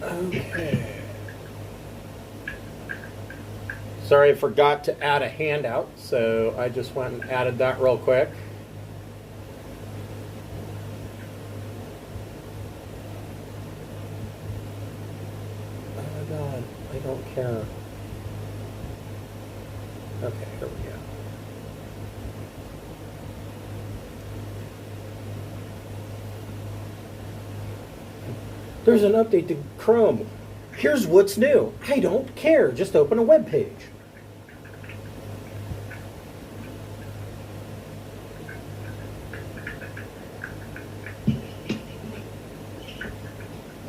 Okay. Sorry, I forgot to add a handout, so I just went and added that real quick. Oh my god, I don't care. Okay, here we go. There's an update to Chrome. Here's what's new. I don't care. Just open a web page.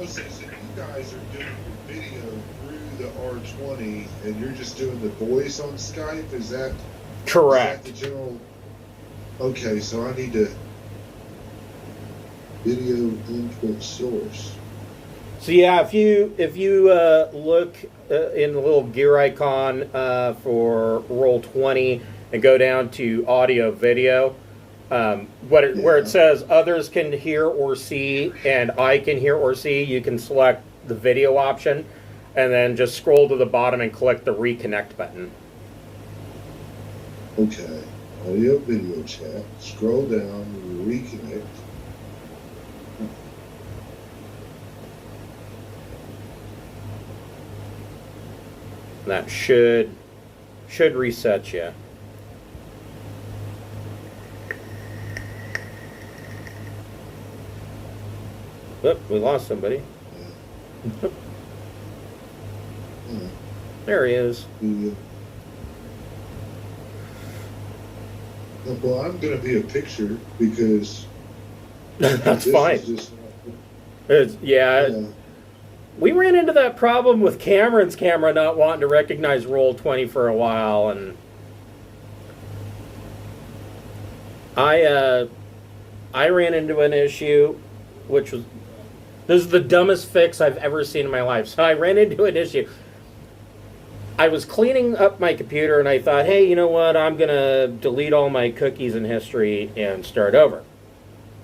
So you guys are doing the video through the R20 and you're just doing the voice on Skype? Is that correct? Is that the general? Okay, so I need to video input source. So yeah, if you look in the little gear icon for Roll20 and go down to audio video, where it says others can hear or see and I can hear or see, you can select the video option and then just scroll to the bottom and click the reconnect button. Okay, audio video chat. Scroll down, reconnect. That should reset you. Oop, we lost somebody. There he is. Well, I'm going to be a picture because that's fine. Yeah. We ran into that problem with Cameron's camera not wanting to recognize Roll20 for a while, and I ran into an issue, which was, this is the dumbest fix I've ever seen in my life. So I ran into an issue. I was cleaning up my computer, and I thought, hey, you know what? I'm going to delete all my cookies and history and start over.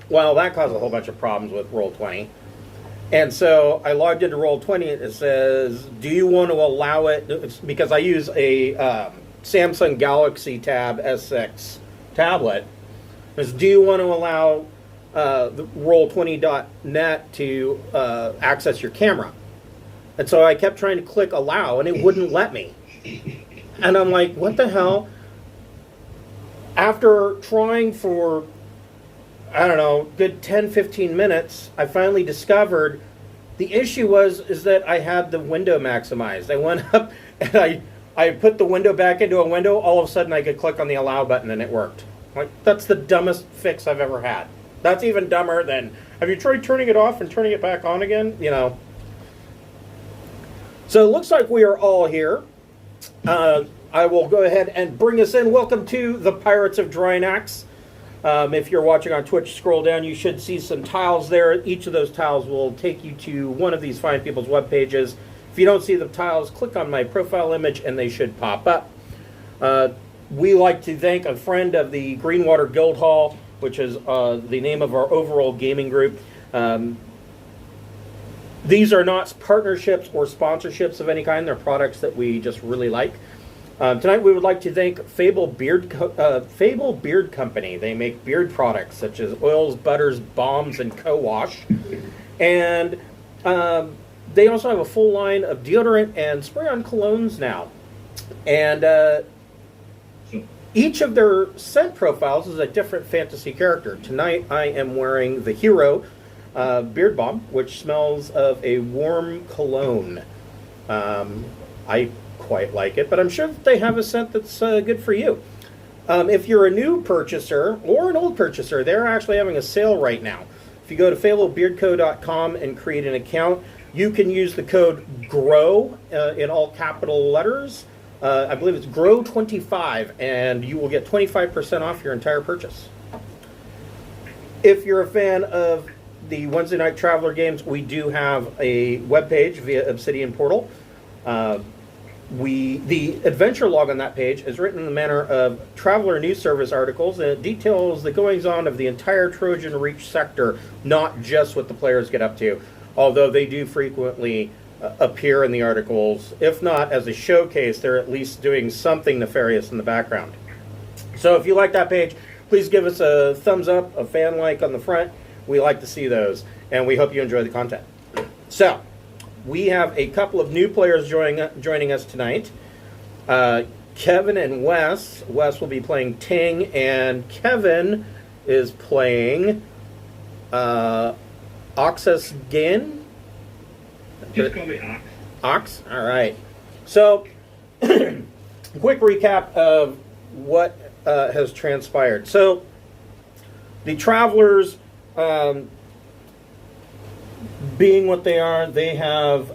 Well, that caused a whole bunch of problems with Roll20. And so I logged into Roll20, and it says, do you want to allow it, it's because I use a Samsung Galaxy Tab S6 tablet, it says, do you want to allow the Roll20.net to access your camera? And so I kept trying to click allow, and it wouldn't let me. And I'm like, what the hell? After trying for, I don't know, good 10, 15 minutes, I finally discovered the issue is that I had the window maximized. I went up and I put the window back into a window. All of a sudden I could click on the allow button and it worked. Like, that's the dumbest fix I've ever had. That's even dumber than, have you tried turning it off and turning it back on again? You know. So it looks like we are all here. I will go ahead and bring us in. Welcome to the Pirates of Drinax. If you're watching on Twitch, scroll down. You should see some tiles there. Each of those tiles will take you to one of these fine people's web pages. If you don't see the tiles, click on my profile image and they should pop up. We like to thank a friend of the Greenwater Guildhall, which is the name of our overall gaming group. These are not partnerships or sponsorships of any kind. They're products that we just really like. Tonight we would like to thank Fable Beard Company. They make beard products such as oils, butters, balms, and co-wash. And they also have a full line of deodorant and spray-on colognes now. And each of their scent profiles is a different fantasy character. Tonight I am wearing the Hero Beard Balm, which smells of a warm cologne. I quite like it, but I'm sure that they have a scent that's good for you. If you're a new purchaser or an old purchaser, they're actually having a sale right now. If you go to fablebeardco.com and create an account, you can use the code GROW in all capital letters. I believe it's GROW25, and you will get 25% off your entire purchase. If you're a fan of the Wednesday Night Traveler games, we do have a webpage via Obsidian Portal. The adventure log on that page is written in the manner of Traveler News Service articles, and it details the goings-on of the entire Trojan Reach sector, not just what the players get up to. although they do frequently appear in the articles. If not as a showcase, they're at least doing something nefarious in the background. So if you like that page, please give us a thumbs up, a fan like on the front. We like to see those, and we hope you enjoy the content. So, we have a couple of new players joining us tonight. Kevin and Wes. Wes will be playing Ting, and Kevin is playing Oxus Gin. Just call me Ox. Ox? All right. So, quick recap of what has transpired. So, the Travelers, being what they are, they have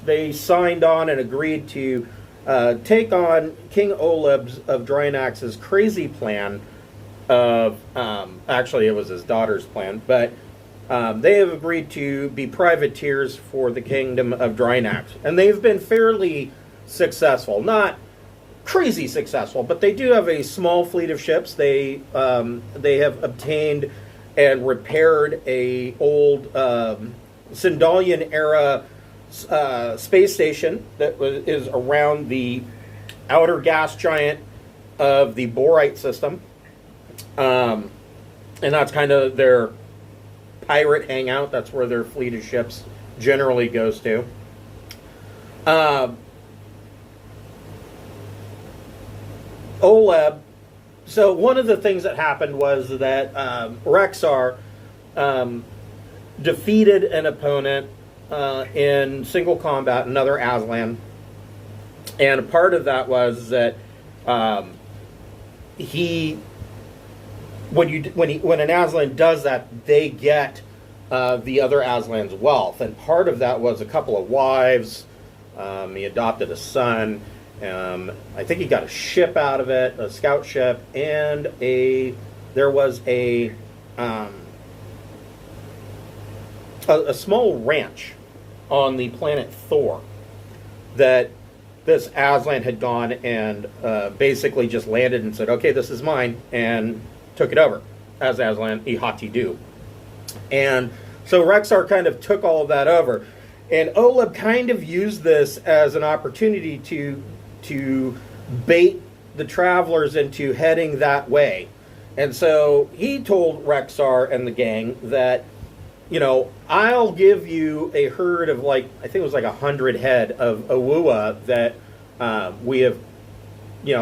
they signed on and agreed to take on King Oleb of Drinax's crazy plan of actually it was his daughter's plan, but they have agreed to be privateers for the kingdom of Drinax, and they've been fairly successful. Not crazy successful, but they do have a small fleet of ships. They have obtained and repaired a old Sindalian era space station that is around the outer gas giant of the Borite system, and that's kind of their pirate hangout. That's where their fleet of ships generally goes to. Oleb. So one of the things that happened was that Rexar defeated an opponent in single combat, another Aslan, and a part of that was that when an Aslan does that, they get the other Aslan's wealth, and part of that was a couple of wives. He adopted a son. I think he got a ship out of it, a scout ship, and there was a small ranch on the planet Thor that this Aslan had gone and basically just landed and said, okay, this is mine, and took it over as Aslan Ihati do. And so Rexar kind of took all of that over. And Oleb kind of used this as an opportunity to bait the Travelers into heading that way. And so he told Rexar and the gang that, I'll give you a herd of I think it was 100 head of Awua that we have,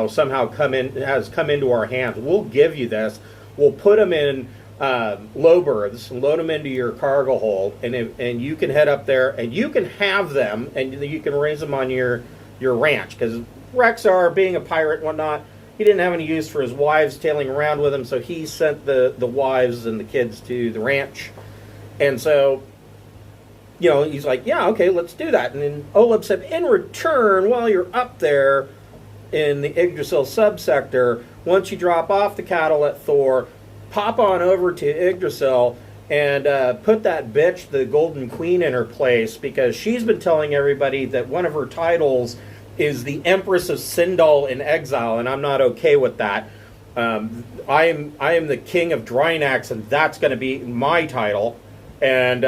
somehow has come into our hands. We'll give you this. We'll put them in low berths and load them into your cargo hold, and you can head up there and you can have them and you can raise them on your ranch, because Rexar, being a pirate and whatnot, he didn't have any use for his wives tailing around with him, so he sent the wives and the kids to the ranch. And so, he's like, yeah, okay, let's do that. And then Oleb said, in return, while you're up there in the Yggdrasil subsector, once you drop off the cattle at Thor, pop on over to Yggdrasil and put that bitch, the Golden Queen, in her place, because she's been telling everybody that one of her titles is the Empress of Sindal in Exile, and I'm not okay with that. I am the King of Drinax, and that's going to be my title. And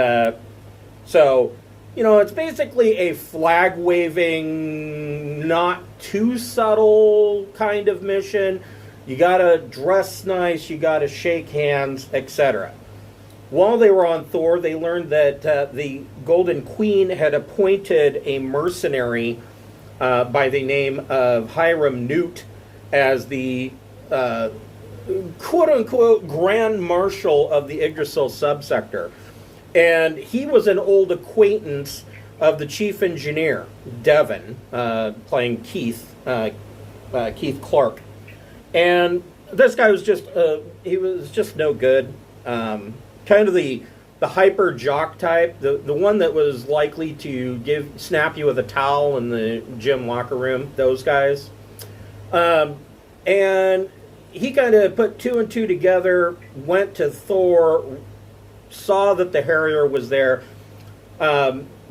so, it's basically a flag-waving, not too subtle kind of mission. You got to dress nice, you got to shake hands, etc. While they were on Thor, they learned that the Golden Queen had appointed a mercenary by the name of Hiram Newt as the quote-unquote Grand Marshal of the Yggdrasil subsector. And he was an old acquaintance of the chief engineer, Devon, playing Keith Clark. And this guy was just no good. Kind of the hyper jock type, the one that was likely to snap you with a towel in the gym locker room, those guys. And he kind of put two and two together, went to Thor, saw that the Harrier was there,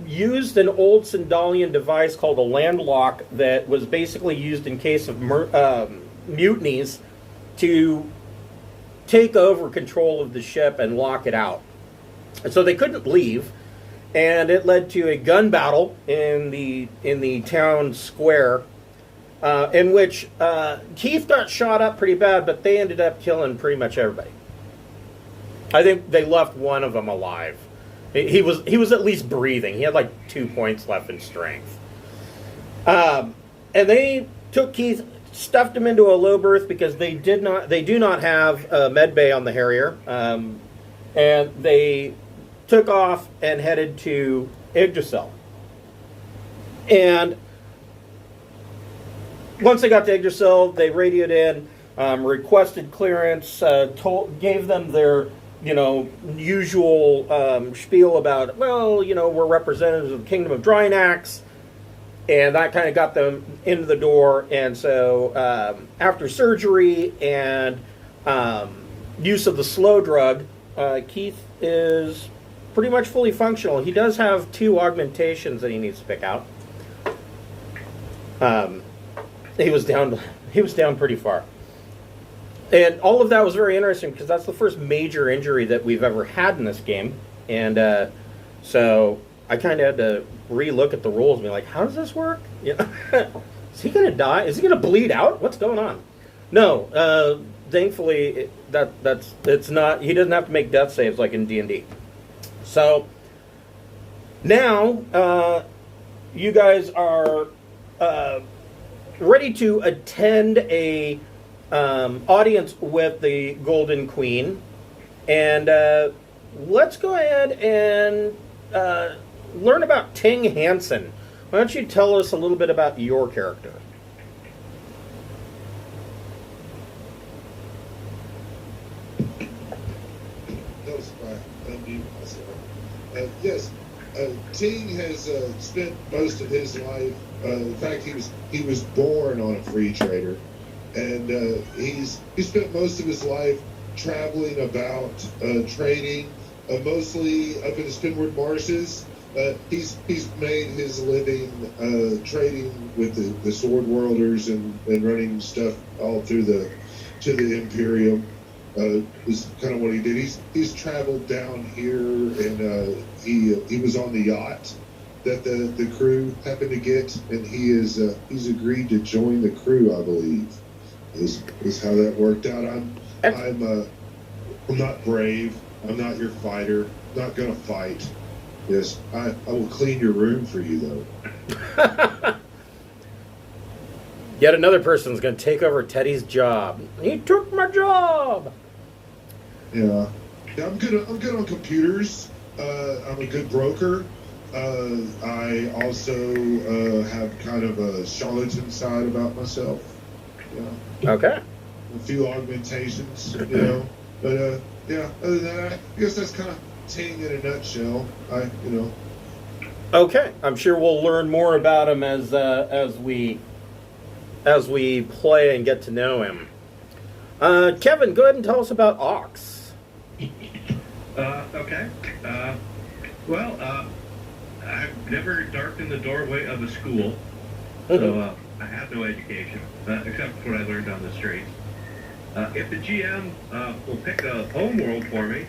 used an old Sindalian device called a landlock that was basically used in case of mutinies to take over control of the ship and lock it out. And so they couldn't leave. and it led to a gun battle in the town square, in which Keith got shot up pretty bad, but they ended up killing pretty much everybody. I think they left one of them alive. He was at least breathing. He had like 2 points left in strength. And they took Keith, stuffed him into a low berth because they do not have a med bay on the Harrier, and they took off and headed to Yggdrasil. And once they got to Yggdrasil, they radioed in, requested clearance, gave them their usual spiel about, we're representatives of the Kingdom of Drinax, and that kind of got them into the door. And so after surgery and use of the slow drug, Keith is pretty much fully functional. He does have 2 augmentations that he needs to pick out. He was down pretty far. And all of that was very interesting because that's the first major injury that we've ever had in this game. And so I kind of had to re-look at the rules and be like, how does this work? Is he going to die? Is he going to bleed out? What's going on? No, thankfully it's not. He doesn't have to make death saves like in D&D. So now you guys are ready to attend a audience with the Golden Queen, and let's go ahead and learn about Ting Hansen. Why don't you tell us a little bit about your character? Yes, Ting has spent most of his life. In fact, he was born on a free trader, and he spent most of his life traveling about, trading, mostly up in the Spinward Marshes. He's made his living trading with the sword worlders and running stuff all through to the Imperium. Is kind of what he did. He's traveled down here, and he was on the yacht that the crew happened to get, and he's agreed to join the crew, I believe. Is how that worked out. I'm not brave. I'm not your fighter. Not gonna fight. Yes, I will clean your room for you, though. Yet another person's going to take over Teddy's job. He took my job. Yeah, I'm good on computers. I'm a good broker. I also have kind of a charlatan side about myself. Yeah. Okay. A few augmentations, But yeah, other than that, I guess that's kind of Ting in a nutshell. Okay, I'm sure we'll learn more about him as we play and get to know him. Kevin, go ahead and tell us about Ox. Okay. I've never darkened the doorway of a school, so I have no education, except for what I learned on the streets. If the GM will pick a home world for me,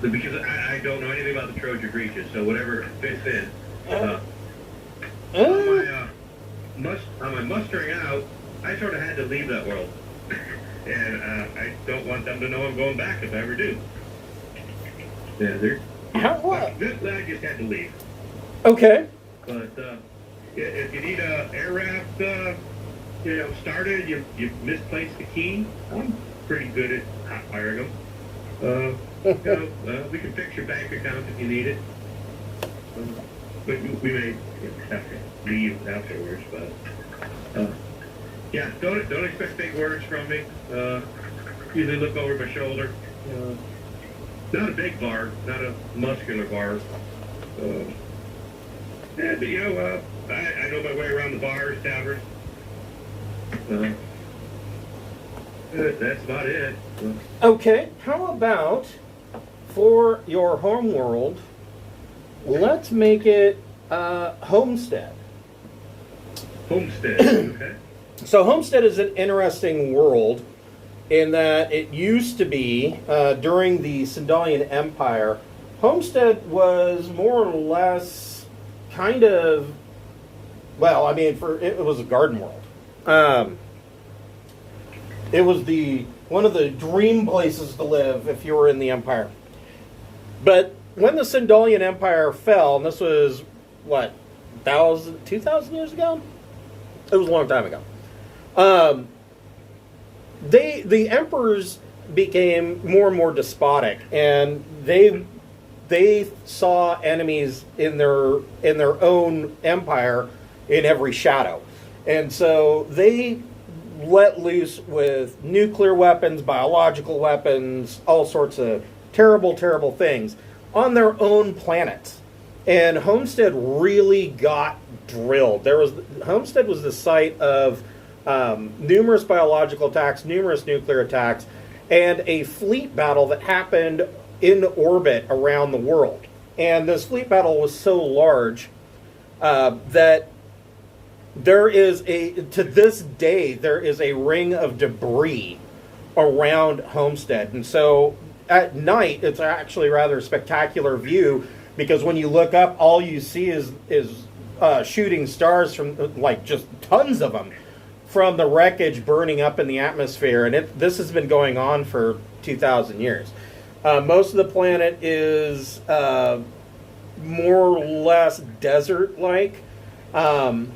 because I don't know anything about the Trojan Reaches, so whatever fits in. On my mustering out, I sort of had to leave that world. And I don't want them to know I'm going back if I ever do. I just had to leave. Okay. But if you need a air raft, started, you misplaced the key, I'm pretty good at hot firing them. We can fix your bank account if you need it. But we may have to leave afterwards, but don't expect big words from me. Usually look over my shoulder. Not a big bar, not a muscular bar. But I know my way around the bars, taverns. That's about it. Okay, how about for your home world, let's make it Homestead. Homestead, okay. So Homestead is an interesting world in that it used to be, during the Sindalian Empire, Homestead was more or less kind of, well, I mean, it was a garden world. It was one of the dream places to live if you were in the Empire. But when the Sindalian Empire fell, and this was, 2,000 years ago? It was a long time ago. The emperors became more and more despotic, and they saw enemies in their own empire in every shadow. And so they let loose with nuclear weapons, biological weapons, all sorts of terrible, terrible things on their own planets. And Homestead really got drilled. Homestead was the site of numerous biological attacks, numerous nuclear attacks, and a fleet battle that happened in orbit around the world. And this fleet battle was so large that to this day, there is a ring of debris around Homestead. And so at night, it's actually a rather spectacular view, because when you look up, all you see is shooting stars from, just tons of them, from the wreckage burning up in the atmosphere. And this has been going on for 2,000 years. Most of the planet is more or less desert-like. But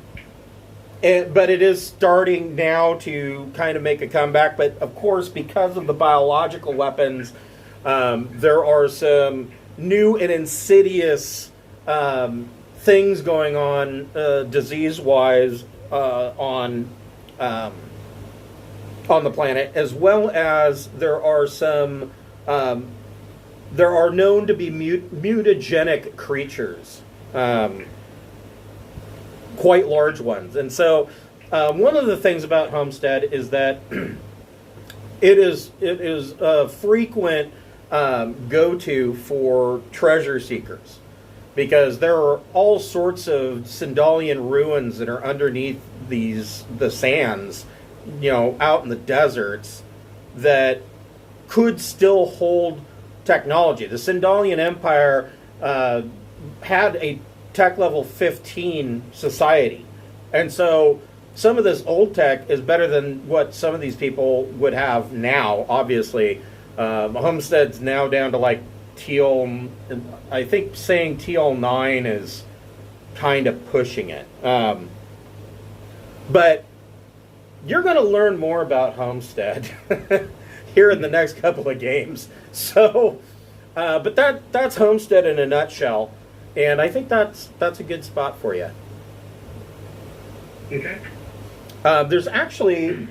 it is starting now to kind of make a comeback. But of course, because of the biological weapons, there are some new and insidious things going on disease-wise on the planet, as well as there are known to be mutagenic creatures. Quite large ones. And so one of the things about Homestead is that it is a frequent go-to for treasure seekers, because there are all sorts of Sindalian ruins that are underneath the sands, out in the deserts, that could still hold technology. The Sindalian Empire had a tech level 15 society. And so some of this old tech is better than what some of these people would have now, obviously. Homestead's now down to TL, I think saying TL9 is kind of pushing it. But you're going to learn more about Homestead here in the next couple of games. So, but that's Homestead in a nutshell. And I think that's a good spot for you. Okay. There's actually,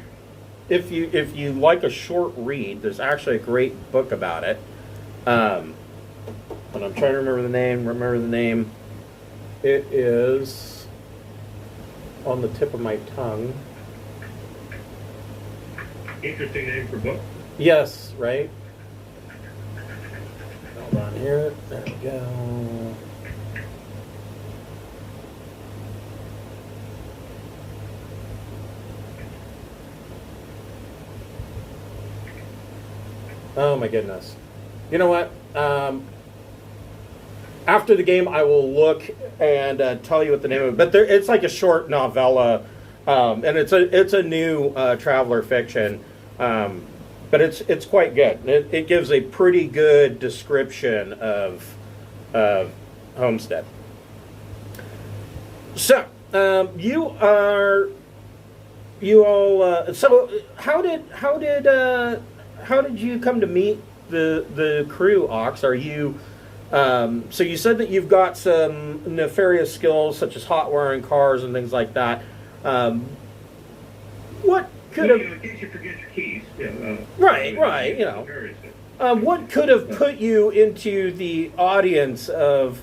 if you like a short read, there's actually a great book about it. But I'm trying to remember the name. It is on the tip of my tongue. Interesting name for book. Yes, right? Hold on here. There we go. Oh my goodness. You know what? After the game, I will look and tell you what the name of it. But it's like a short novella, and it's a new traveler fiction, but it's quite good. It gives a pretty good description of Homestead. So so how did you come to meet the crew, Ox? Are you so you said that you've got some nefarious skills such as hot wiring cars and things like that. What could have? In case you forget your keys. Right. What could have put you into the audience of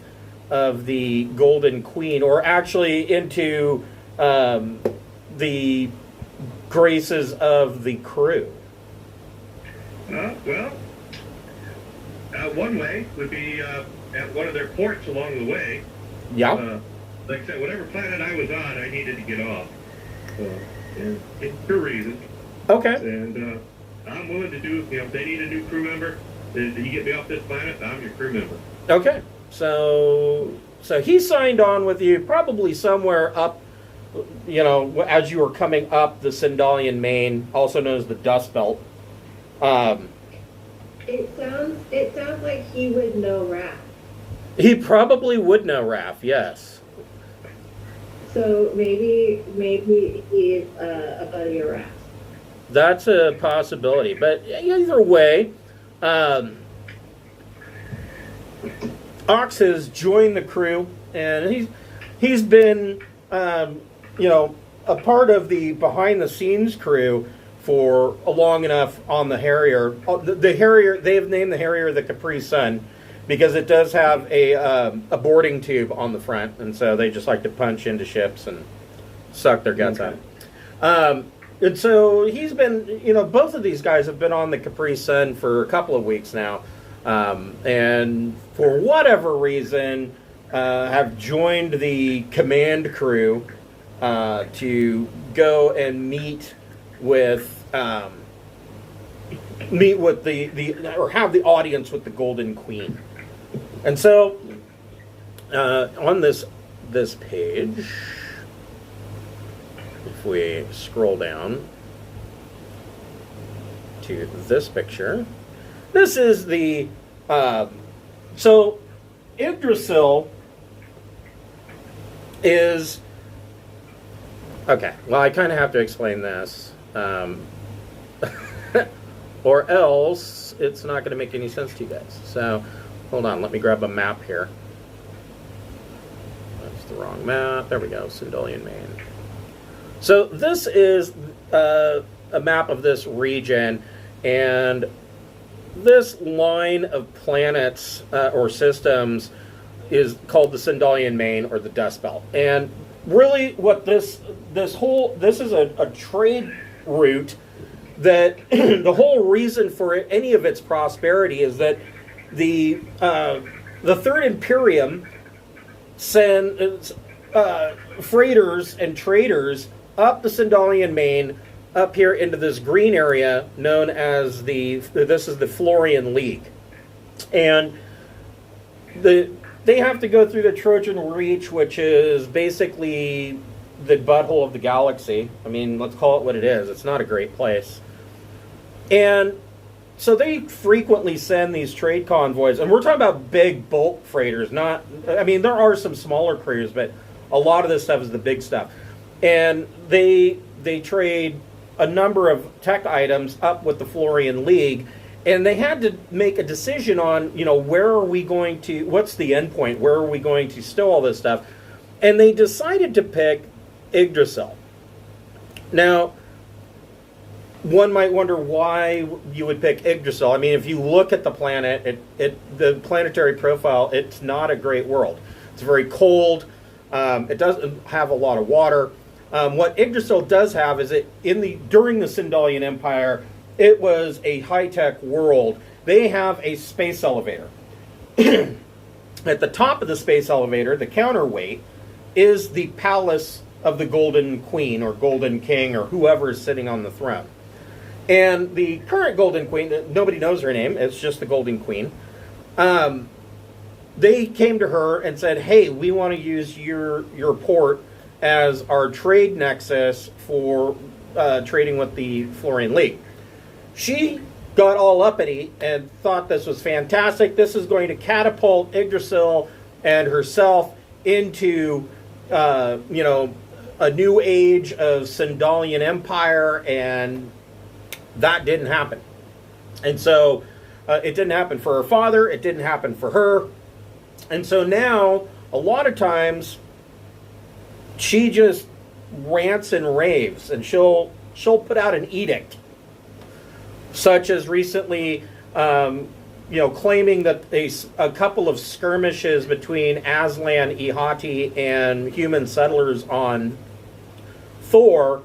the Golden Queen, or actually into the graces of the crew? One way would be at one of their ports along the way. Yeah. Like I said, whatever planet I was on, I needed to get off. For reasons. Okay. And I'm willing to do, if they need a new crew member, you get me off this planet, I'm your crew member. Okay, so he signed on with you probably somewhere up, as you were coming up the Sindalian Main, also known as the Dust Belt. It sounds like he would know Raph. He probably would know Raph, yes. So maybe he's a buddy of Raph. That's a possibility, but either way, Ox has joined the crew, and he's been a part of the behind the scenes crew for long enough on the Harrier. The Harrier, they have named the Harrier the Capri Sun because it does have a boarding tube on the front, and so they just like to punch into ships and suck their guts out. And so he's been, both of these guys have been on the Capri Sun for a couple of weeks now, and for whatever reason have joined the command crew to go and meet with or have the audience with the Golden Queen. And so on this page, if we scroll down to this picture, this is the so Yggdrasil is okay. Well, I kind of have to explain this, or else it's not going to make any sense to you guys. So hold on, let me grab a map here. That's the wrong map. There we go, Sindalian Main. So this is a map of this region, and this line of planets or systems is called the Sindalian Main or the Dust Belt. And really what this is a trade route that the whole reason for any of its prosperity is that the Third Imperium sends freighters and traders up the Sindalian Main up here into this green area known as this is the Florian League. And they have to go through the Trojan Reach, which is basically the butthole of the galaxy. I mean, let's call it what it is. It's not a great place. And so they frequently send these trade convoys, and we're talking about big bulk freighters, there are some smaller cruisers, but a lot of this stuff is the big stuff. And they trade a number of tech items up with the Florian League, and they had to make a decision on, where are we going to, what's the end point, where are we going to stow all this stuff? And they decided to pick Yggdrasil. Now, one might wonder why you would pick Yggdrasil. I mean, if you look at the planet, the planetary profile, it's not a great world. It's very cold. It doesn't have a lot of water. What Yggdrasil does have is during the Sindalian Empire, it was a high-tech world. They have a space elevator. At the top of the space elevator, the counterweight, is the palace of the Golden Queen or Golden King or whoever is sitting on the throne. And the current Golden Queen, nobody knows her name, it's just the Golden Queen. They came to her and said, hey, we want to use your port as our trade nexus for trading with the Florian League. She got all uppity and thought this was fantastic. This is going to catapult Yggdrasil and herself into, a new age of Sindalian Empire, and that didn't happen. And so it didn't happen for her father. It didn't happen for her. And so now, a lot of times, she just rants and raves, and she'll put out an edict, such as recently, claiming that a couple of skirmishes between Aslan, Ihati, and human settlers on Thor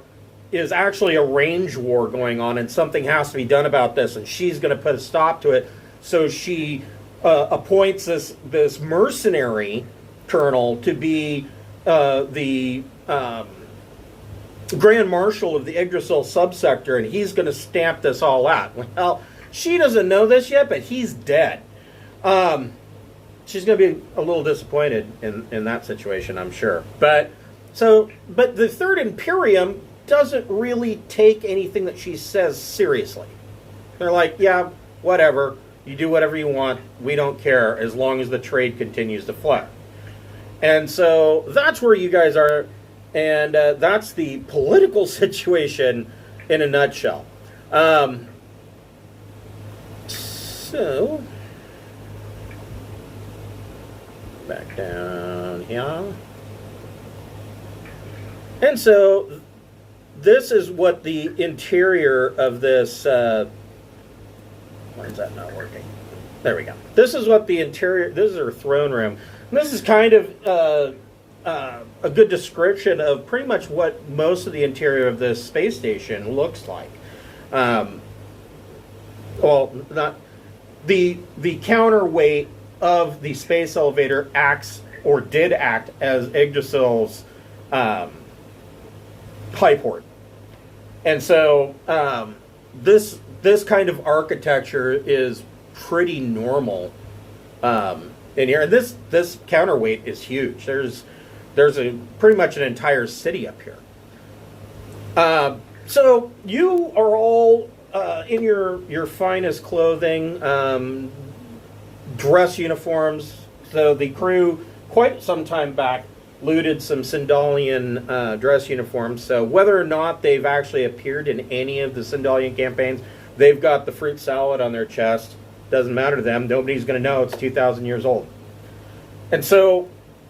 is actually a range war going on, and something has to be done about this, and she's going to put a stop to it. So she appoints this mercenary colonel to be the Grand Marshal of the Yggdrasil subsector, and he's going to stamp this all out. Well, she doesn't know this yet, but he's dead. she's going to be a little disappointed in that situation, I'm sure. But the Third Imperium doesn't really take anything that she says seriously. They're like, yeah, whatever. You do whatever you want. We don't care as long as the trade continues to flow. And so that's where you guys are, and that's the political situation in a nutshell. So, back down here. And so, this is what the interior of this, why is that not working? There we go. This is what the interior, this is her throne room. And this is kind of a good description of pretty much what most of the interior of this space station looks like. Well, not the counterweight of the space elevator acts or did act as Yggdrasil's highport, and so this kind of architecture is pretty normal in here. And this counterweight is huge. There's a pretty much an entire city up here. So you are all in your finest clothing, dress uniforms. So the crew, quite some time back, looted some Sindalian dress uniforms. So whether or not they've actually appeared in any of the Sindalian campaigns, they've got the fruit salad on their chest. Doesn't matter to them. Nobody's going to know it's 2,000 years old. And so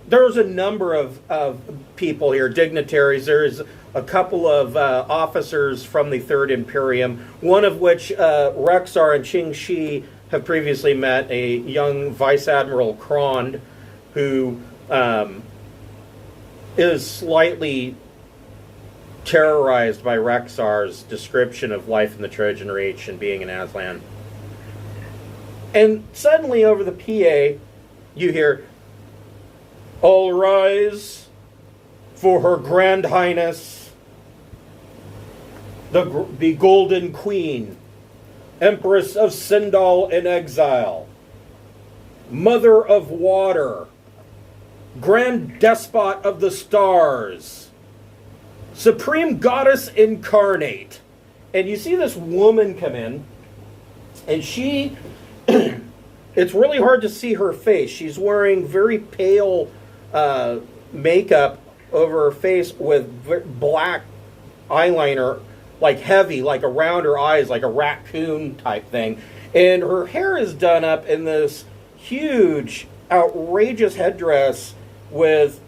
there's a number of people here, dignitaries. There's a couple of officers from the Third Imperium, one of which Rexar and Qing Shi have previously met, a young Vice Admiral Krond, who is slightly terrorized by Rexar's description of life in the Trojan Reach and being in Aslan. And suddenly over the PA, you hear, "All rise for Her Grand Highness, the Golden Queen, Empress of Sindal in Exile, Mother of Water, Grand Despot of the Stars, Supreme Goddess Incarnate." And you see this woman come in, and she... it's really hard to see her face. She's wearing very pale makeup over her face with black eyeliner, like heavy, like around her eyes, like a raccoon type thing. And her hair is done up in this huge, outrageous headdress with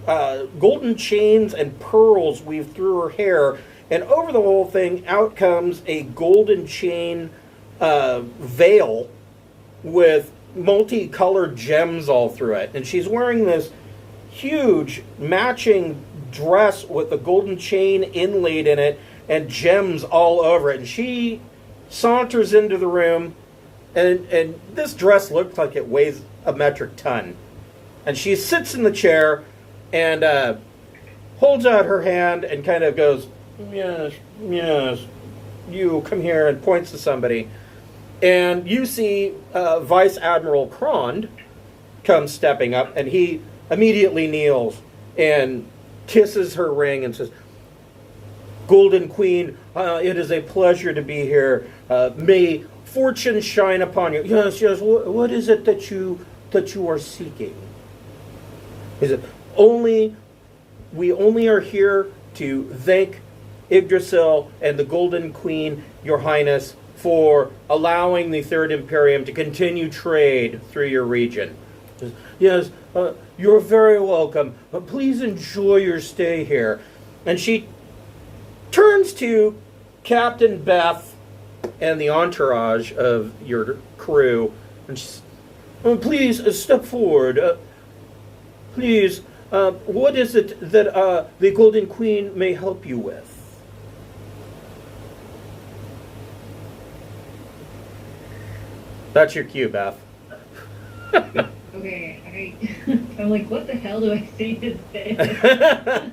golden chains and pearls weaved through her hair. And over the whole thing, out comes a golden chain veil with multicolored gems all through it. And she's wearing this huge matching dress with a golden chain inlaid in it and gems all over it. And she saunters into the room, and this dress looks like it weighs a metric ton. And she sits in the chair and holds out her hand and kind of goes, "Yes, yes, you come here," and points to somebody. And you see Vice Admiral Krond come stepping up, and he immediately kneels and kisses her ring and says, "Golden Queen, it is a pleasure to be here. May fortune shine upon you." "Yes, yes, what is it that you are seeking?" He said, "We only are here to thank Yggdrasil and the Golden Queen, Your Highness, for allowing the Third Imperium to continue trade through your region." He says, "Yes, you're very welcome. Please enjoy your stay here." And she turns to Captain Beth and the entourage of your crew, and she says, "Please step forward. Please, what is it that the Golden Queen may help you with?" That's your cue, Beth. Okay, I'm like, what the hell do I say to this?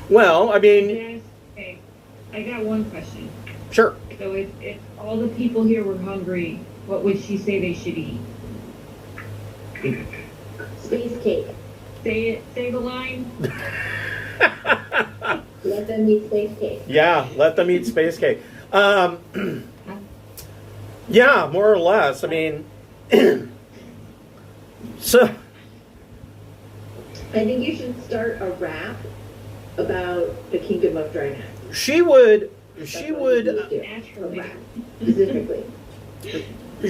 Well, I mean... Yes, okay, I got one question. Sure. So if all the people here were hungry, what would she say they should eat? Space cake. Say it. Say the line. Let them eat space cake. Yeah, let them eat space cake. Yeah, more or less. I mean, so I think you should start a rap about the Kingdom of Drinax. she would, A Naturally. rap, specifically.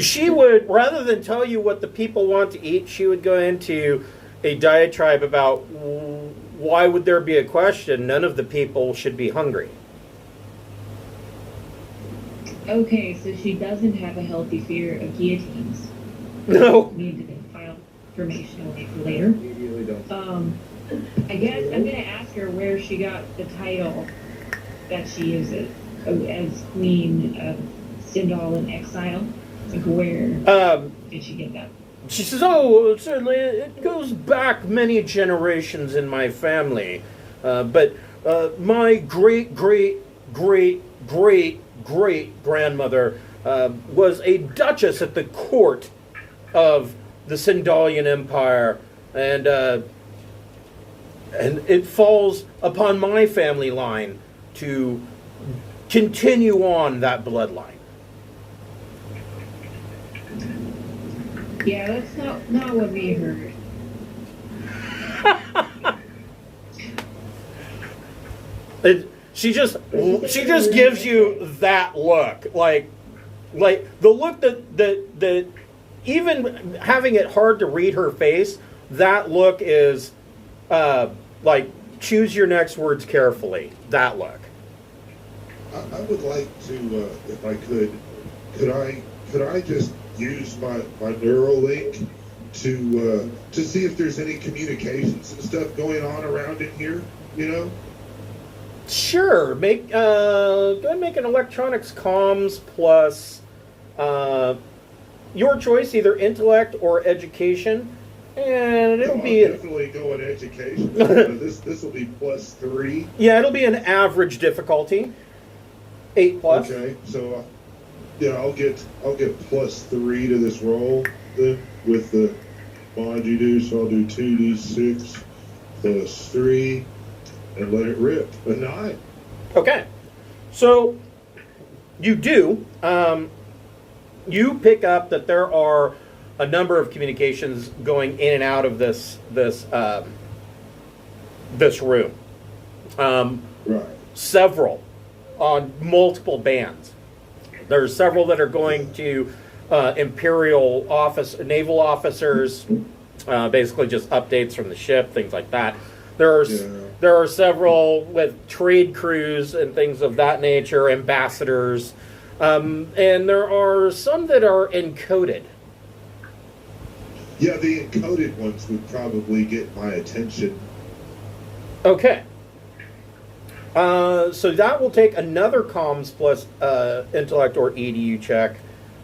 she would, rather than tell you what the people want to eat, she would go into a diatribe about why would there be a question? None of the people should be hungry. Okay, so she doesn't have a healthy fear of guillotines. No. We need to file information away for later. I guess I'm gonna ask her where she got the title that she uses as Queen of Sindal in Exile. Like where did she get that? She says, "Oh, certainly, it goes back many generations in my family, but my great grandmother was a duchess at the court of the Sindalian Empire, and it falls upon my family line to continue on that bloodline." Yeah, that's not what we heard. She just gives you that look, like the look that even having it hard to read her face, that look is like choose your next words carefully. That look. I would like to, if I could I just use my Neuralink to see if there's any communications and stuff going on around in here, you know? Sure. Go ahead and make an electronics comms plus your choice, either intellect or education, and it'll be definitely go in education. This will be +3. Yeah, it'll be an average difficulty. 8 plus. Okay, so yeah, I'll get +3 to this roll then with the mod you do. So I'll do 2d6 plus 3 and let it rip. A 9. Okay, so you do. You pick up that there are a number of communications going in and out of this room. Right. Several on multiple bands. There's several that are going to Imperial naval officers, basically just updates from the ship, things like that. There are several with trade crews and things of that nature, ambassadors, and there are some that are encoded. Yeah, the encoded ones would probably get my attention. Okay. So that will take another comms plus intellect or EDU check.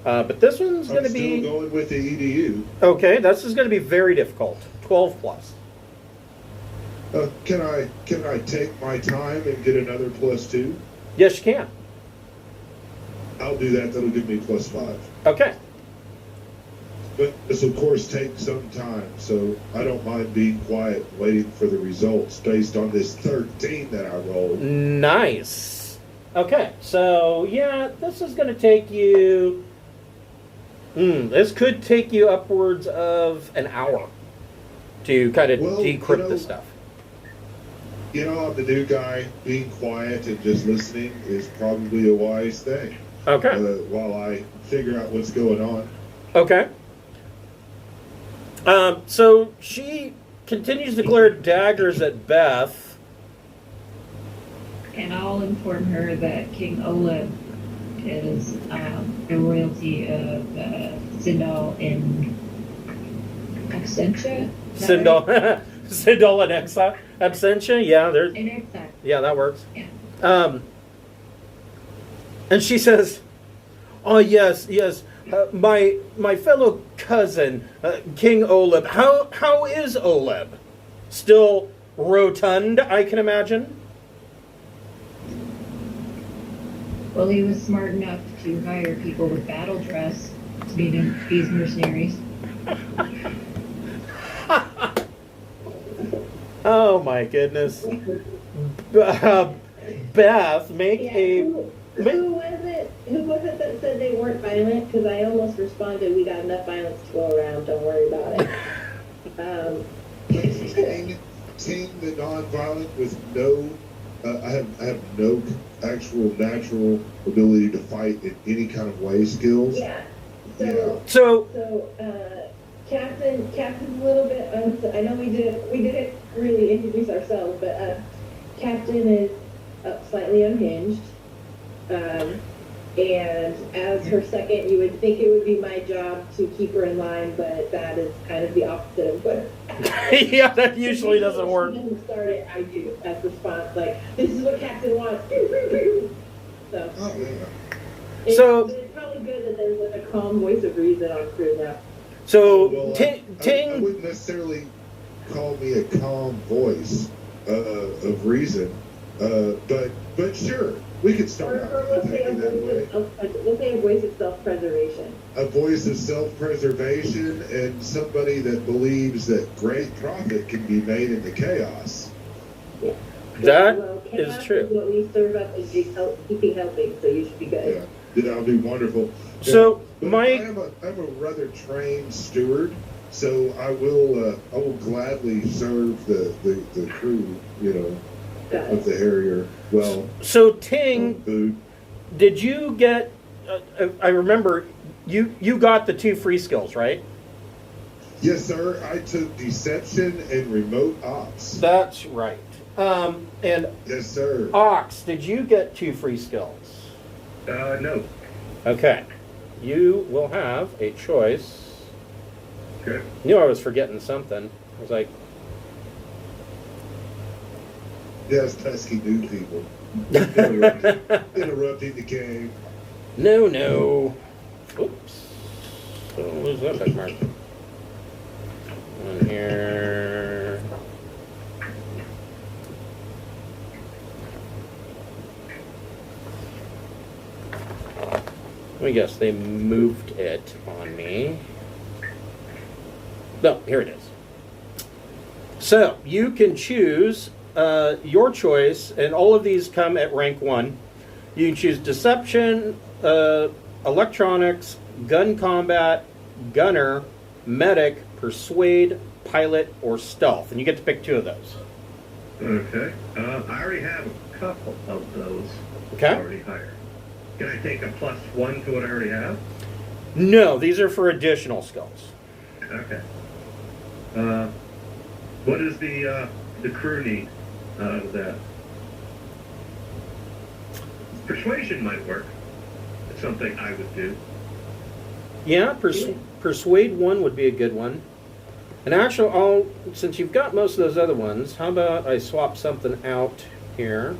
But this one's going to be... still going with the EDU. Okay, this is going to be very difficult. 12 plus. Can I take my time and get another +2? Yes, you can. I'll do that. That'll give me +5. Okay. But this, of course, takes some time, so I don't mind being quiet, waiting for the results based on this 13 that I rolled. Nice. Okay, so yeah, this is going to take you... this could take you upwards of an hour to kind of decrypt this stuff. You know, I'm the new guy. Being quiet and just listening is probably a wise thing. Okay. While I figure out what's going on. Okay. So she continues to glare daggers at Beth. And I'll inform her that King Oleb is a royalty of Sindal in Absentia. Sindal, Sindal in Exile. Absentia? Yeah, there's. In Exile. Yeah, that works. Yeah. And she says, "Oh yes, yes, my fellow cousin, King Oleb. How is Oleb? Still rotund, I can imagine." Well, he was smart enough to hire people with battle dress to be these mercenaries. Oh my goodness. Beth, make Yeah, a. who was it? Who was it that said they weren't violent? Because I almost responded, "We got enough violence to go around. Don't worry about it." Ting the non-violent with no. I have no actual natural ability to fight in any kind of way skills. Yeah. So Captain's a little bit. I know we didn't really introduce ourselves, but Captain is slightly unhinged. And as her second, you would think it would be my job to keep her in line, but that is kind of the opposite of what. Yeah, that usually doesn't work. She doesn't start it, I do as response. Like, this is what Captain wants. So. Oh, yeah. It's probably good that there's like a calm voice of reason on crew now. So Well, Ting. I wouldn't necessarily call me a calm voice of reason, but sure, we could start out Let's say attacking that way. a voice of self-preservation. A voice of self-preservation and somebody that believes that great profit can be made in the chaos. Yeah. That is chaos true. Is what we serve up and keeping helping, so you should be good. Yeah, that'll be wonderful. So, But Mike, I'm a rather trained steward, so I will gladly serve the crew, Got of it. the Harrier well. so Ting, Food. did you get? I remember you got the 2 free skills, right? Yes, sir. I took deception and remote ops. That's right. And Yes, sir. Ox, did you get 2 free skills? No. Okay. You will have a choice. Okay. Knew I was forgetting something. I was like, Yes, pesky new people. Interrupting the game. no. Oops. Don't lose that bookmark. On here. Let me guess, they moved it on me. No, here it is. So, you can choose your choice, and all of these come at rank 1. You can choose Deception, Electronics, Gun Combat, Gunner, Medic, Persuade, Pilot, or Stealth. And you get to pick 2 of those. Okay. I already have a couple of those Okay? already hired. Can I take a +1 to what I already have? No, these are for additional skills. Okay. What does the crew need out of that? Persuasion might work. It's something I would do. Yeah, Persuade 1 would be a good one. And actually, since you've got most of those other ones, how about I swap something out here?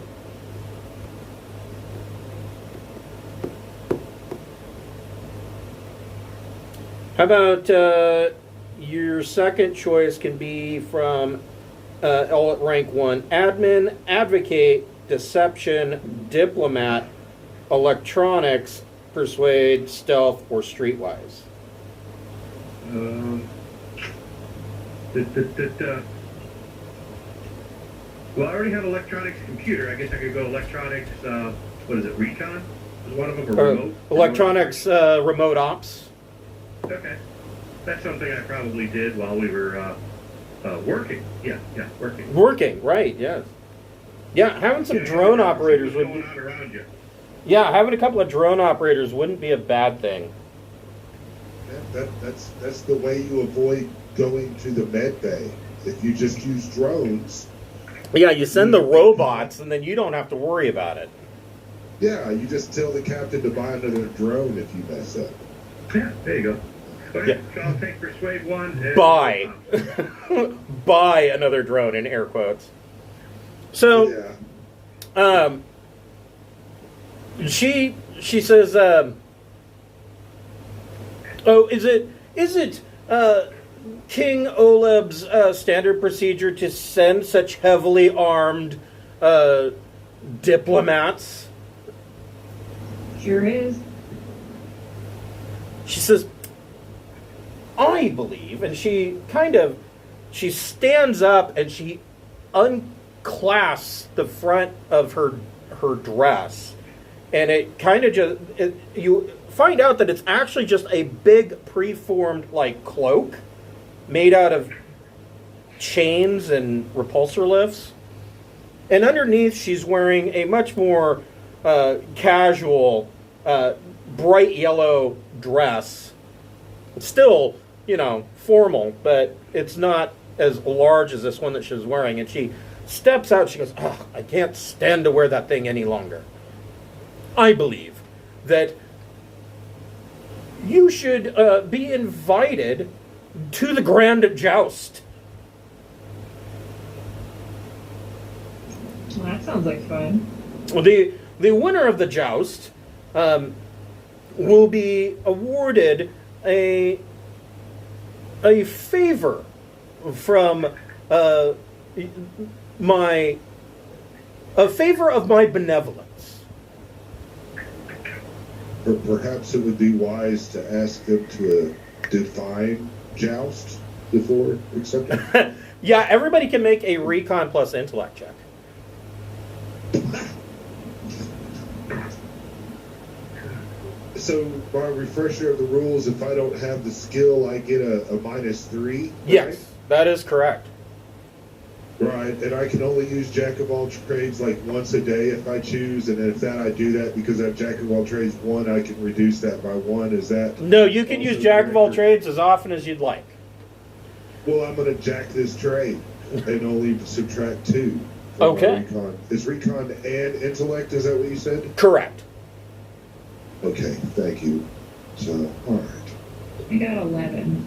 How about your second choice can be from all at rank 1: Admin, Advocate, Deception, Diplomat, Electronics, Persuade, Stealth, or Streetwise. Well, I already have electronics computer. I guess I could go electronics, what is it, recon? Is one of them, or remote? Electronics, remote ops. Okay. That's something I probably did while we were working. Yeah, working. Working, right, yes. Yeah, having some drone operators would going be... on around you. Yeah, having a couple of drone operators wouldn't be a bad thing. That's the way you avoid going to the med bay. If you just use drones. Yeah, you send the robots, and then you don't have to worry about it. Yeah, you just tell the captain to buy another drone if you mess up. Yeah, there you go. Okay, Yeah. so I'll take Persuade 1. And, Buy. Buy another drone, in air quotes. So, Yeah. she says, oh, is it King Oleb's standard procedure to send such heavily armed diplomats? Sure is. She says, I believe, and she stands up and she unclasps the front of her dress, and it kind of just, you find out that it's actually just a big preformed like cloak made out of chains and repulsor lifts, and underneath she's wearing a much more casual bright yellow dress. It's still, formal, but it's not as large as this one that she was wearing. And she steps out. She goes, "Oh, I can't stand to wear that thing any longer. I believe that you should be invited to the grand joust." Well, that sounds like fun. The winner of the joust will be awarded a favor from my benevolence. Perhaps it would be wise to ask them to define joust before accepting. Yeah, everybody can make a recon plus intellect check. So, by refresher of the rules, if I don't have the skill, I get a -3? Yes, right? that is correct. Right, and I can only use Jack of all trades like once a day if I choose, and if that I do that because I have Jack of all trades 1, I can reduce that by 1. Is that? No, you can use Jack of all correct? trades as often as you'd like. Well, I'm going to jack this trade and only subtract 2. from my Okay. Recon. Is recon and intellect? Is that what you said? Correct. Okay, thank you. So, all right. I got 11.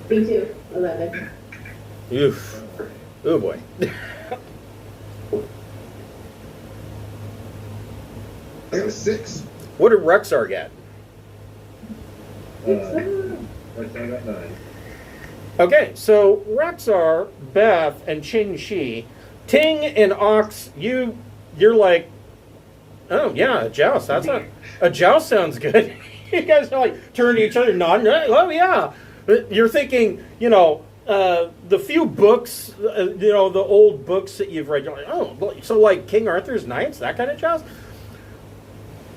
Me too, 11. Oof. Oh boy. I got a 6. What did Rexar get? I got 9. Okay, so Rexar, Beth, and Ching Shi, Ting and Ox, you're like, oh yeah, a joust. A joust sounds good. You guys are like turning to each other, nodding. Oh yeah. You're thinking, the few books, the old books that you've read. You're like, oh, so like King Arthur's Knights, that kind of joust.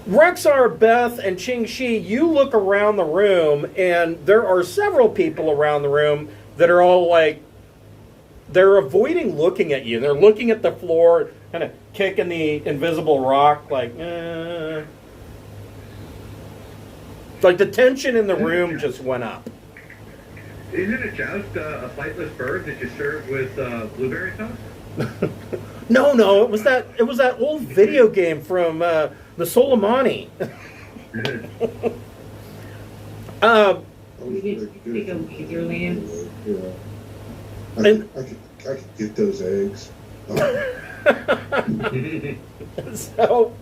Rexar, Beth, and Ching Shi, you look around the room, and there are several people around the room that are all like, they're avoiding looking at you. They're looking at the floor, kind of kicking the invisible rock, like, Like the tension in the room just went up. Isn't a joust a flightless bird that you serve with blueberry sauce? No, it was that old video game from the Soleimani. We get to take a laser lance. Yeah. I could get those eggs. So,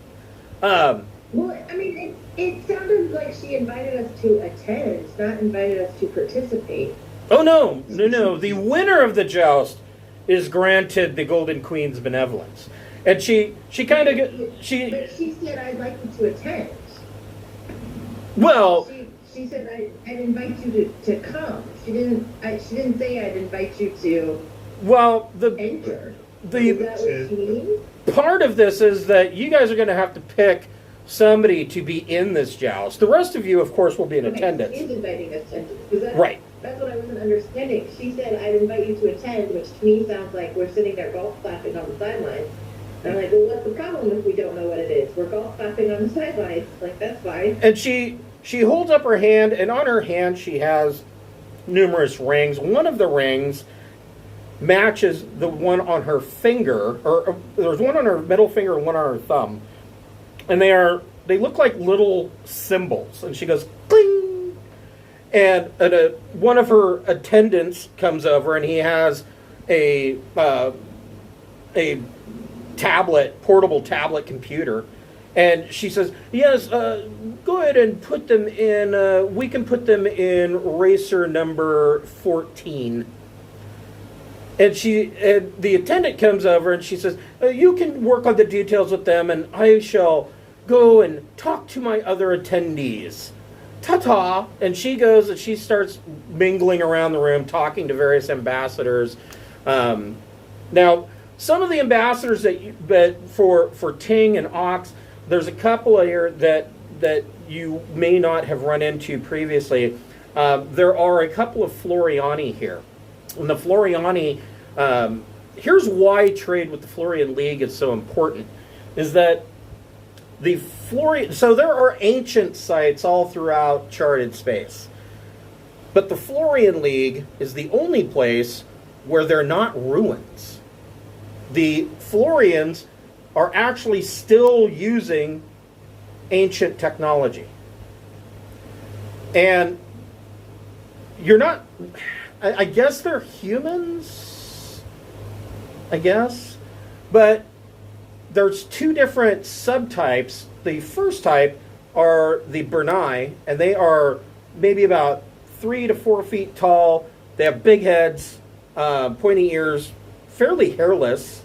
Well, I mean, it sounded like she invited us to attend, not invited us to participate. oh no. The winner of the joust is granted the Golden Queen's benevolence, and she kind of But she said, I'd like you to attend. well. She said, I'd invite you to come. She didn't say I'd invite you to Well, enter. Is that what she means? part of this is that you guys are going to have to pick somebody to be in this joust. The rest of you, of course, will be in attendance. She is inviting us to attend. Right. That's what I wasn't understanding. She said, I'd invite you to attend, which to me sounds like we're sitting there golf clapping on the sidelines. And I'm like, well, what's the problem if we don't know what it is? We're golf clapping on the sidelines. Like, that's fine. And she holds up her hand, and on her hand she has numerous rings. One of the rings matches the one on her finger, or there's one on her middle finger and one on her thumb. And they look like little symbols. And she goes, cling! And one of her attendants comes over, and he has a portable tablet computer. And she says, yes, go ahead and put them in, we can put them in racer number 14. And the attendant comes over and she says, you can work on the details with them, and I shall go and talk to my other attendees. Ta-ta! And she goes and she starts mingling around the room, talking to various ambassadors. Now, some of the ambassadors but for Ting and Ox, there's a couple here that you may not have run into previously. There are a couple of Floriani here. And the Floriani, here's why trade with the Florian League is so important, is that so there are ancient sites all throughout charted space. But the Florian League is the only place where they're not ruins. The Florians are actually still using ancient technology. And you're not... I guess they're humans, I guess. But there's two different subtypes. The first type are the Bernai, and they are maybe about 3 to 4 feet tall. They have big heads, pointy ears, fairly hairless.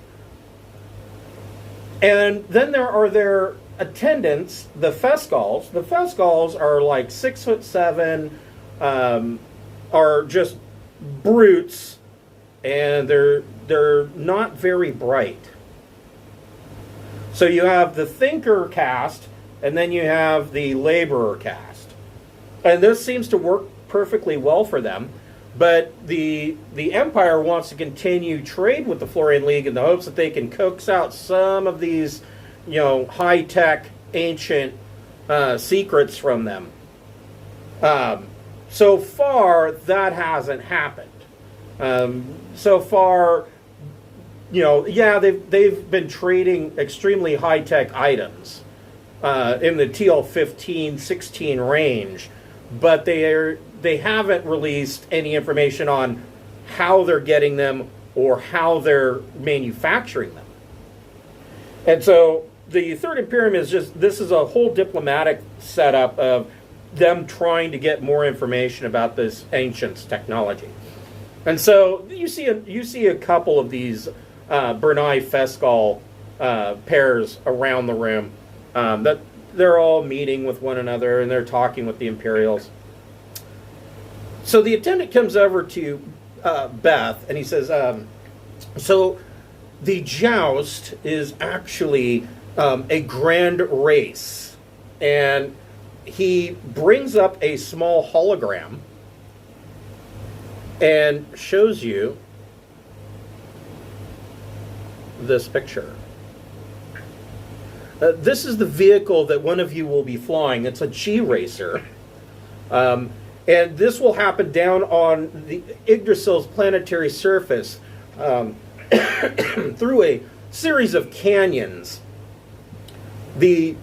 And then there are their attendants, the Fescals. The Fescals are like 6'7", are just brutes, and they're not very bright. So you have the thinker caste, and then you have the laborer caste. And this seems to work perfectly well for them. But the Empire wants to continue trade with the Florian League in the hopes that they can coax out some of these, high-tech, ancient secrets from them. So far, that hasn't happened. So far, they've been trading extremely high-tech items in the TL 16 range, but they haven't released any information on how they're getting them or how they're manufacturing them. And so the Third Imperium this is a whole diplomatic setup of them trying to get more information about this ancient's technology. And so you see a couple of these Bernai Fescal pairs around the room that they're all meeting with one another and they're talking with the Imperials. So the attendant comes over to Beth and he says, so the joust is actually a grand race. And he brings up a small hologram and shows you this picture. This is the vehicle that one of you will be flying. It's a G-Racer. And this will happen down on the Yggdrasil's planetary surface through a series of canyons. The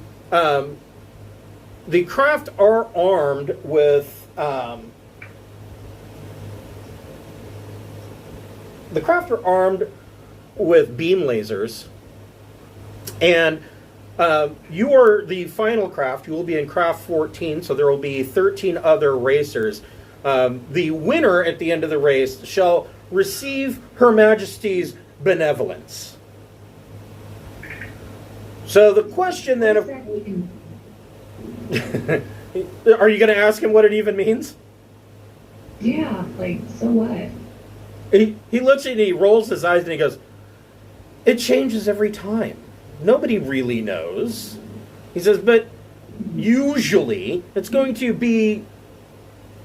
craft are armed with beam lasers, and you are the final craft. You will be in craft 14, so there will be 13 other racers. The winner at the end of the race shall receive Her Majesty's benevolence. So the question then of... Are you going to ask him what it even means? Yeah, so what? He looks at it, he rolls his eyes, and he goes, it changes every time. Nobody really knows. He says, but usually it's going to be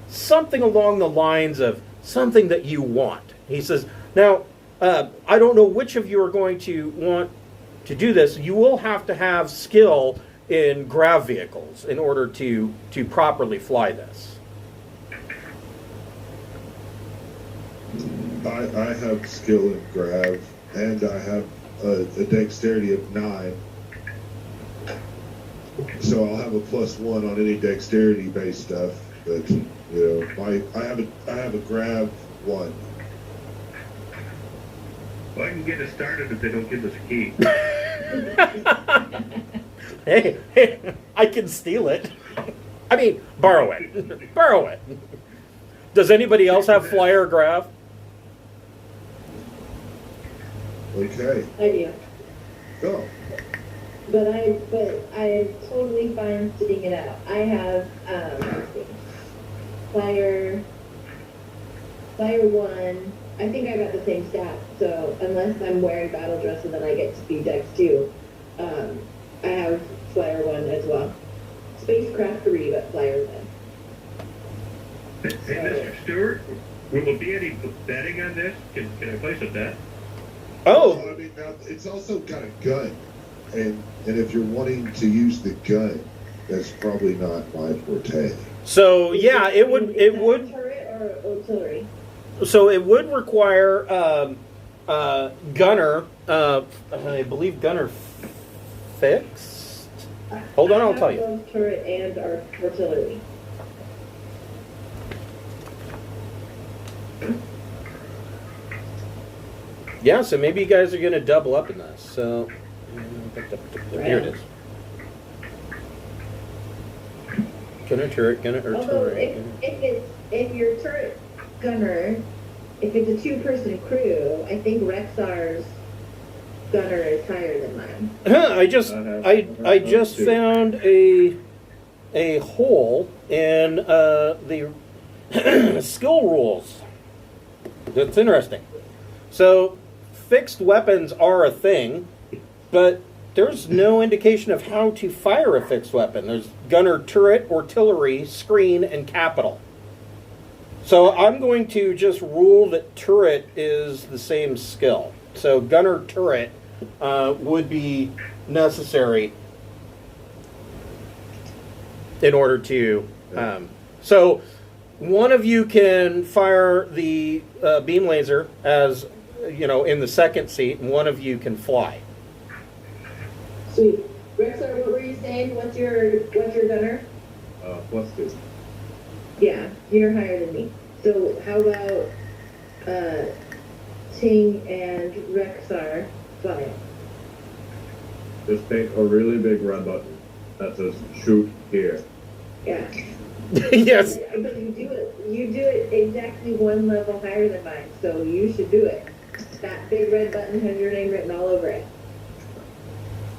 something along the lines of something that you want. He says, now, I don't know which of you are going to want to do this. You will have to have skill in grav vehicles in order to properly fly this. I have skill in grav, and I have a dexterity of 9. So I'll have a +1 on any dexterity-based stuff. But I have a grav 1. Well, I can get it started if they don't give us a key. Hey, I can steal it. I mean, borrow it. Borrow it. Does anybody else have flyer grav? Okay. I do. Go. But I'm totally fine sitting it out. I have let's see, Fire 1. I think I got the same stat. So unless I'm wearing battle dress and then I get speed dex 2, I have Flyer 1 as well. Spacecraft 3, but Flyer 1. Hey, Mr. Stewart, will there be any betting on this? Can I place a bet? Oh, I mean, now, it's also got a gun. And if you're wanting to use the gun, that's probably not my forte. so yeah, it would Is that would turret or artillery? so it would require gunner. I believe gunner fixed. Hold on, I'll tell you. I have both turret and artillery. Yeah, so maybe you guys are going to double up in this. So here it is. Gunner turret, gunner Although artillery. if your turret gunner, if it's a 2-person crew, I think Rexar's gunner is higher than mine. I just found a hole in the skill rules. That's interesting. So fixed weapons are a thing, but there's no indication of how to fire a fixed weapon. There's gunner, turret, artillery, screen, and capital. So I'm going to just rule that turret is the same skill. So gunner, turret would be necessary in order to... so one of you can fire the beam laser as, in the second seat, and one of you can fly. Sweet. Rexar, what were you saying? What's your gunner? +2. Yeah, you're higher than me. So how about Ting and Rexar flying? Just take a really big red button that says shoot here. Yeah. Yes. But you do it exactly one level higher than mine, so you should do it. That big red button has your name written all over it.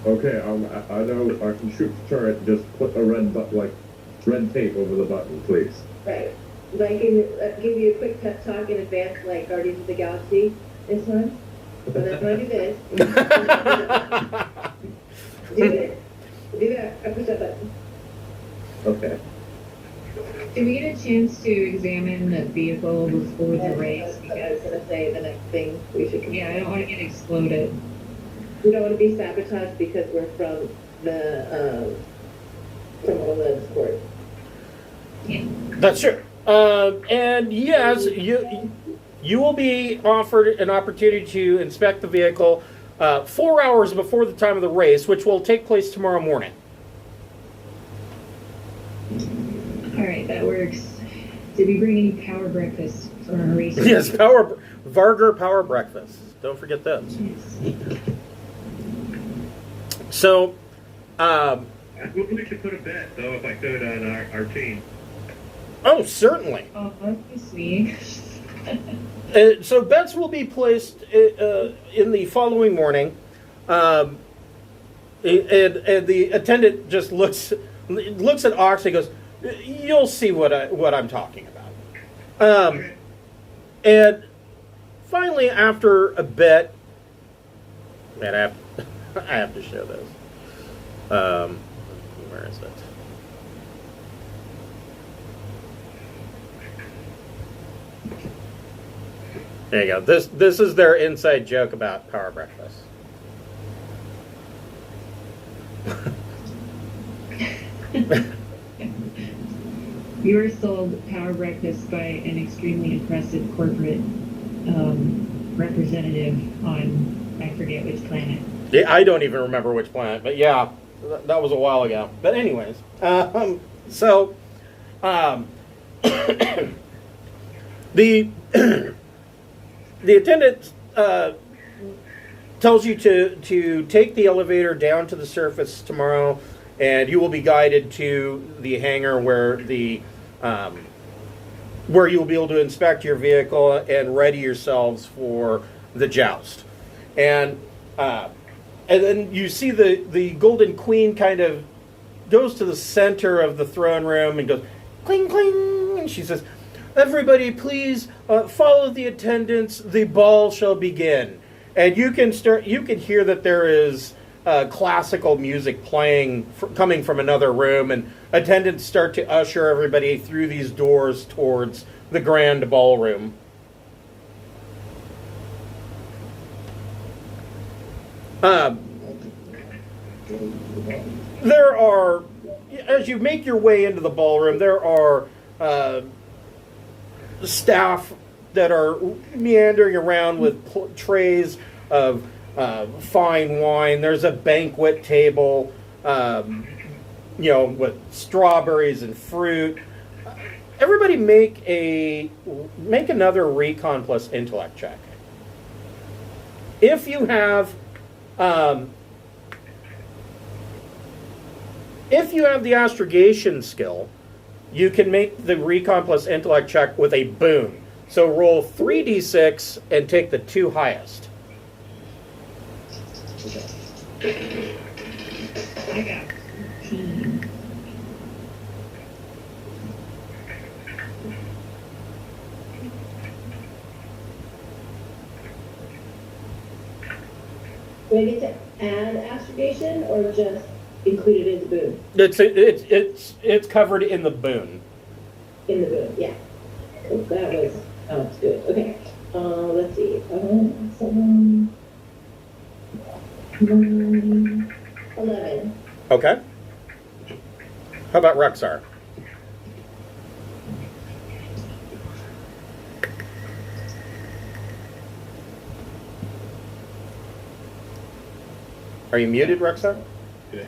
Okay, I know I can shoot the turret. Just put a red red tape over the button, please. Right. I can give you a quick pep talk in advance, like Guardians of the Galaxy. This one. So that's when I do this. Do it. Do that. I push that button. Okay. Did we get a chance to examine the vehicle before the race? That's what I was gonna say. The next thing we should. Yeah, I don't want to get exploded. We don't want to be sabotaged because we're from the from Oleb's court. Yeah. That's true. And yes, you will be offered an opportunity to inspect the vehicle 4 hours before the time of the race, which will take place tomorrow morning. All right, that works. Did we bring any power breakfast for our race? Yes, Varger Power Breakfast. Don't forget those. Yes. So, We should put a bet, though, if I could, on our team. oh, certainly. Oh, that'd be sweet. So bets will be placed in the following morning, and the attendant just looks at Ox and goes, "You'll see what I'm talking about." And finally, after a bet, man, I have to show this. Where is it? There you go. This is their inside joke about Power Breakfast. You were sold power breakfast by an extremely impressive corporate representative on, I forget which planet. Yeah, I don't even remember which planet, but yeah, that was a while ago. But anyways, the the attendant tells you to take the elevator down to the surface tomorrow, and you will be guided to the hangar where where you will be able to inspect your vehicle and ready yourselves for the joust. And then you see the Golden Queen kind of goes to the center of the throne room and goes, cling, cling. And she says, everybody, please follow the attendants. The ball shall begin. And you can hear that there is classical music playing, coming from another room. And attendants start to usher everybody through these doors towards the grand ballroom. There are, as you make your way into the ballroom, there are staff that are meandering around with trays of fine wine. There's a banquet table, with strawberries and fruit. Everybody make another Recon plus intellect check. If you have the astrogation skill, you can make the Recon plus intellect check with a boon. So roll 3d6 and take the 2 highest. I got 18. Do I get to add astrogation or just include it as a boon? It's covered in the boon. In the boon, yeah. So that was, it's good. Okay. Let's see. 7, 9, 11. Okay. How about Rexar? Are you muted, Rexar? Yeah.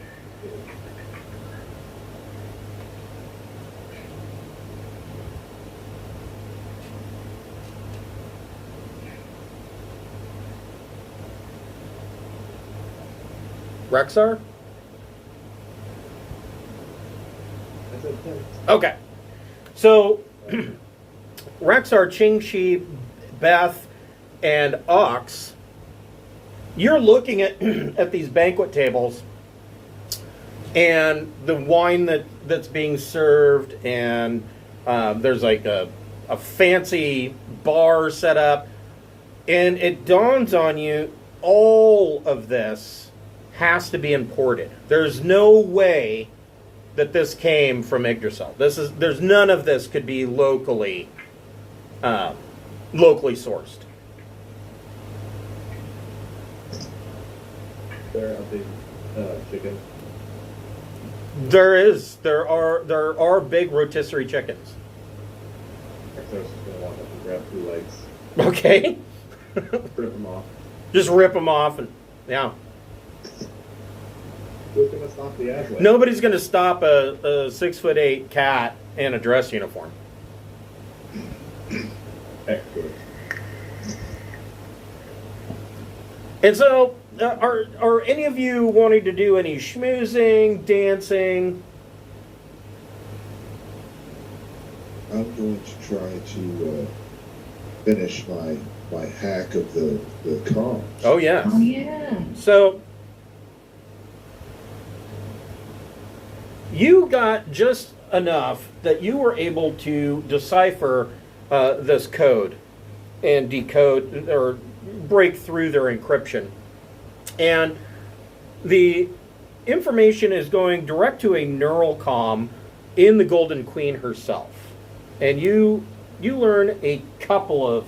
Rexar? Okay. So, Rexar, Ching-Shi, Beth, and Ox, you're looking at these banquet tables and the wine that's being served, and there's like a fancy bar set up, and it dawns on you all of this has to be imported. There's no way that this came from Yggdrasil. There's none of this could be locally sourced. There are big chickens. There are big rotisserie chickens. I was just gonna walk up and grab 2 legs, Okay. rip them off. Just rip them off, and yeah. Who's gonna stop the Aswad? Nobody's going to stop a 6'8" cat in a dress uniform. Excellent. And so, are any of you wanting to do any schmoozing, dancing? I'm going to try to finish my hack of the comms. Oh, yeah. Oh, yeah. So, you got just enough that you were able to decipher this code and decode or break through their encryption. And the information is going direct to a neural comm in the Golden Queen herself. And you learn a couple of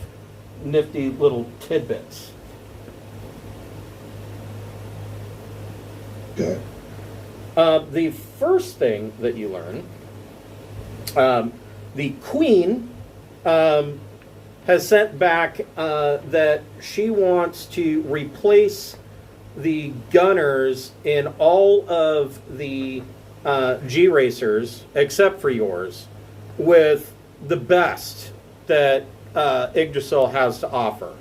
nifty little tidbits. Okay. The first thing that you learn, the Queen has sent back that she wants to replace the gunners in all of the G-Racers, except for yours, with the best that Yggdrasil has to offer.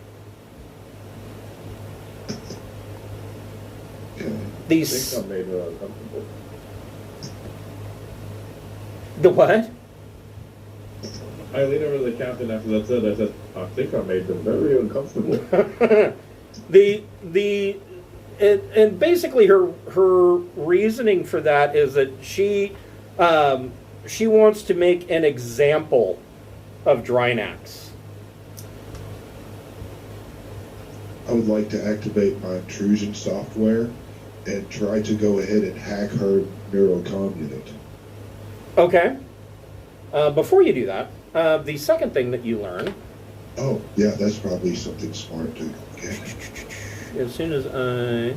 Okay. I think I made her uncomfortable. The what? I leaned over to the captain after that said, I said, I think I made them very uncomfortable. And basically her reasoning for that is that she wants to make an example of Drinax. I would like to activate my intrusion software and try to go ahead and hack her neurocom unit. Okay. Before you do that, the second thing that you learn. Oh, yeah, that's probably something smart too. Okay. As soon as I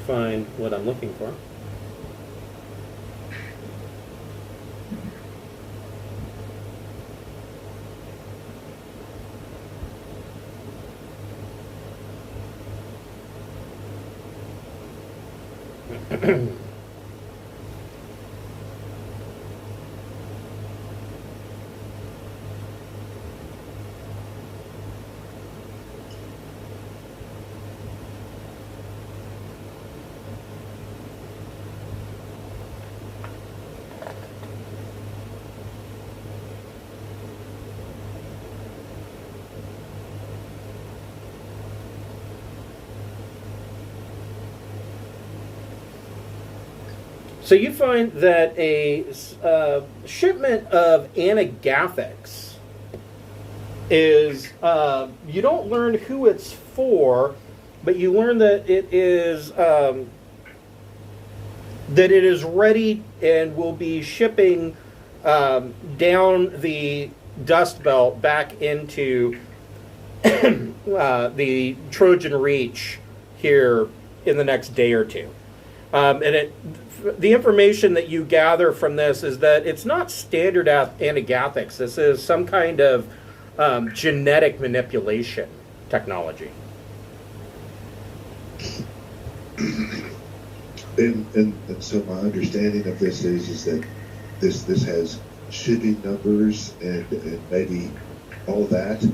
find what I'm looking for. So you find that a shipment of anagathics is, you don't learn who it's for, but you learn that it is ready and will be shipping down the Dust Belt back into the Trojan Reach here in the next day or two. The information that you gather from this is that it's not standard anagathics. This is some kind of genetic manipulation technology. And so my understanding of this is that this has shipping numbers and maybe all that.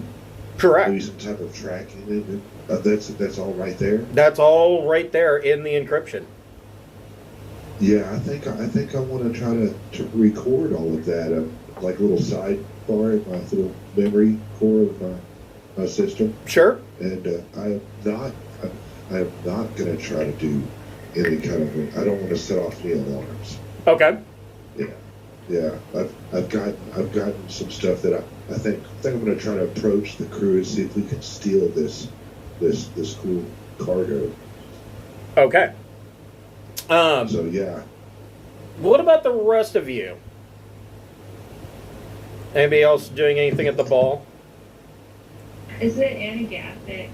Correct. Maybe some type of tracking. That's all right there. That's all right there in the encryption. Yeah, I think I want to try to record all of that, like a little sidebar in my little memory core of my system. Sure. And I am not going to try to do any kind of. I don't want to set off any alarms. Okay. Yeah. I've gotten some stuff that I think I'm going to try to approach the crew and see if we can steal this cool cargo. Okay. So yeah. What about the rest of you? Anybody else doing anything at the ball? Is it anagathics?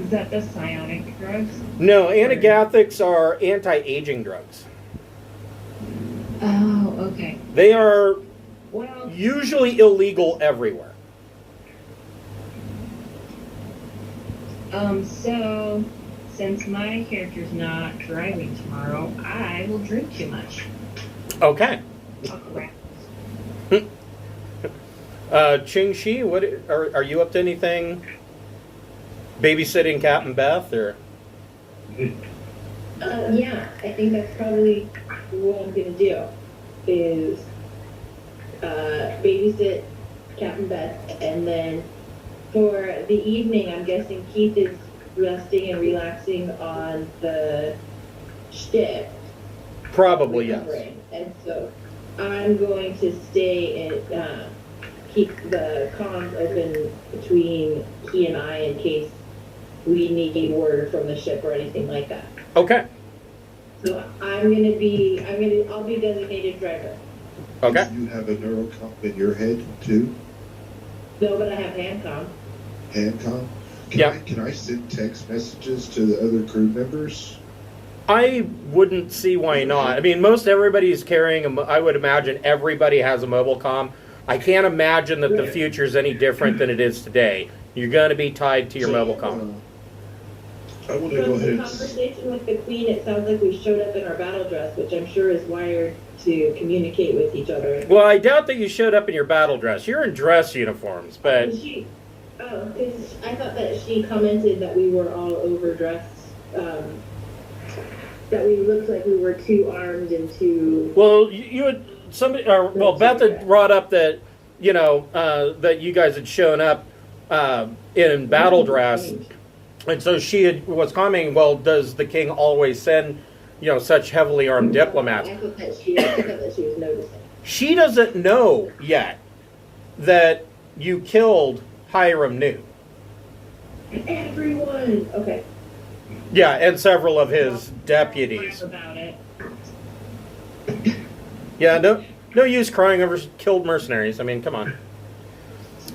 Is that the psionic drugs? No, anagathics are anti-aging drugs. Oh, okay. They are Well, usually illegal everywhere. So since my character's not driving tomorrow, I will drink too much. Okay. Oh, crap. Ching Shi, what are you up to anything? Babysitting Captain Beth, or? Yeah, I think that's probably what I'm gonna do, is babysit Captain Beth, and then for the evening, I'm guessing Keith is resting and relaxing on the ship. Probably, yes. recovering. And so I'm going to stay and keep the comms open between he and I in case we need word from the ship or anything like that. Okay. So I'll be designated driver. Okay. Do you have a neurocom in your head too? No, but I have hand comm. Handcom? Yeah. Can I send text messages to the other crew members? I wouldn't see why not. I mean, most everybody's carrying I would imagine everybody has a mobile comm. I can't imagine that the future is any different than it is today. You're going to be tied to your mobile comm. I want to go From ahead the and... conversation with the Queen, it sounds like we showed up in our battle dress, which I'm sure is wired to communicate with each other. Well, I doubt that you showed up in your battle dress. You're in dress uniforms, but... Because I thought that she commented that we were all overdressed, that we looked like we were too armed and too... Well, you had somebody... Beth had brought up that that you guys had shown up in battle dress. And so was commenting, well, does the king always send, such heavily armed diplomats? I thought that she was noticing. She doesn't know yet that you killed Hiram New. Everyone. Okay. Yeah, and several of his deputies. About it. Yeah, no use crying over killed mercenaries. I mean, come on.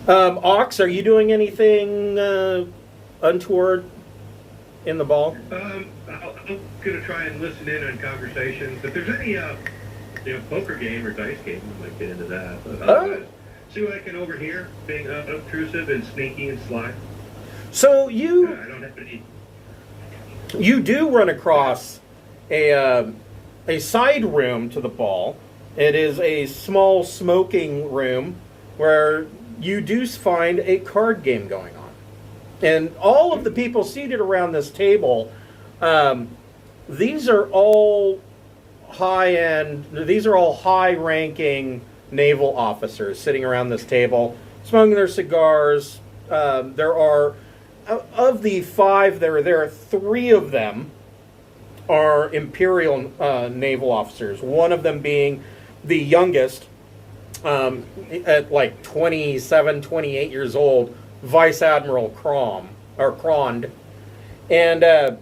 Ox, are you doing anything untoward in the ball? I'm gonna try and listen in on conversations. If there's any, poker game or dice game, I might get into that. But otherwise, see what I can overhear, being unobtrusive and sneaky and sly. So I don't have any. you do run across a side room to the ball. It is a small smoking room where you do find a card game going on. And all of the people seated around this table, these are all high-ranking naval officers sitting around this table, smoking their cigars. There are, of the 5 that are there, 3 of them are Imperial naval officers, one of them being the youngest, at like 27, 28 years old, Vice Admiral Crond. And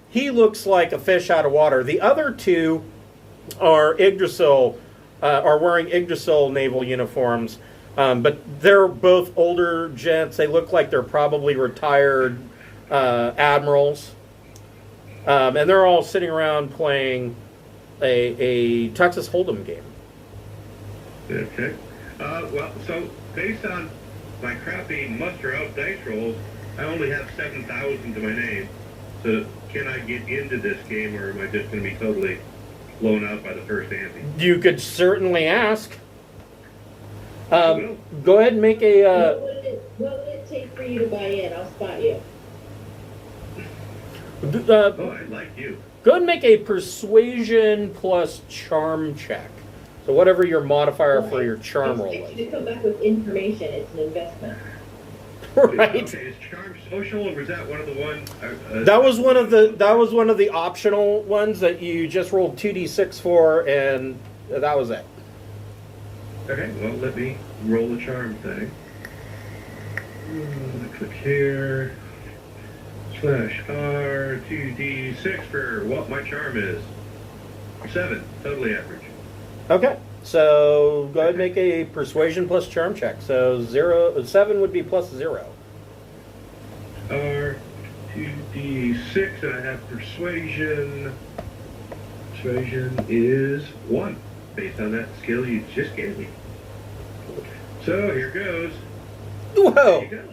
he looks like a fish out of water. The other 2 are wearing Yggdrasil naval uniforms, but they're both older gents. They look like they're probably retired admirals. And they're all sitting around playing a Texas Hold'em game. Okay. So based on my crappy muster out dice rolls, I only have 7,000 to my name. So can I get into this game, or am I just going to be totally blown out by the first ante? You could certainly ask. Go ahead and make a... What would it take for you to buy in? I'll spot you. Oh, I like you. Go ahead and make a persuasion plus charm check. So whatever your modifier for your charm roll You is. come back with information. It's an investment. Right. Okay, is charm social, or was that one of the ones? That was one of the optional ones that you just rolled 2d6 for, and that was it. Okay, well, let me roll the charm thing. Click here. /R 2d6 for what my charm is. 7, totally average. Okay. So go ahead and make a persuasion plus charm check. So 7 would be plus 0. R 2d6, and I have persuasion. Persuasion is 1, based on that skill you just gave me. So here goes. Whoa. There you go.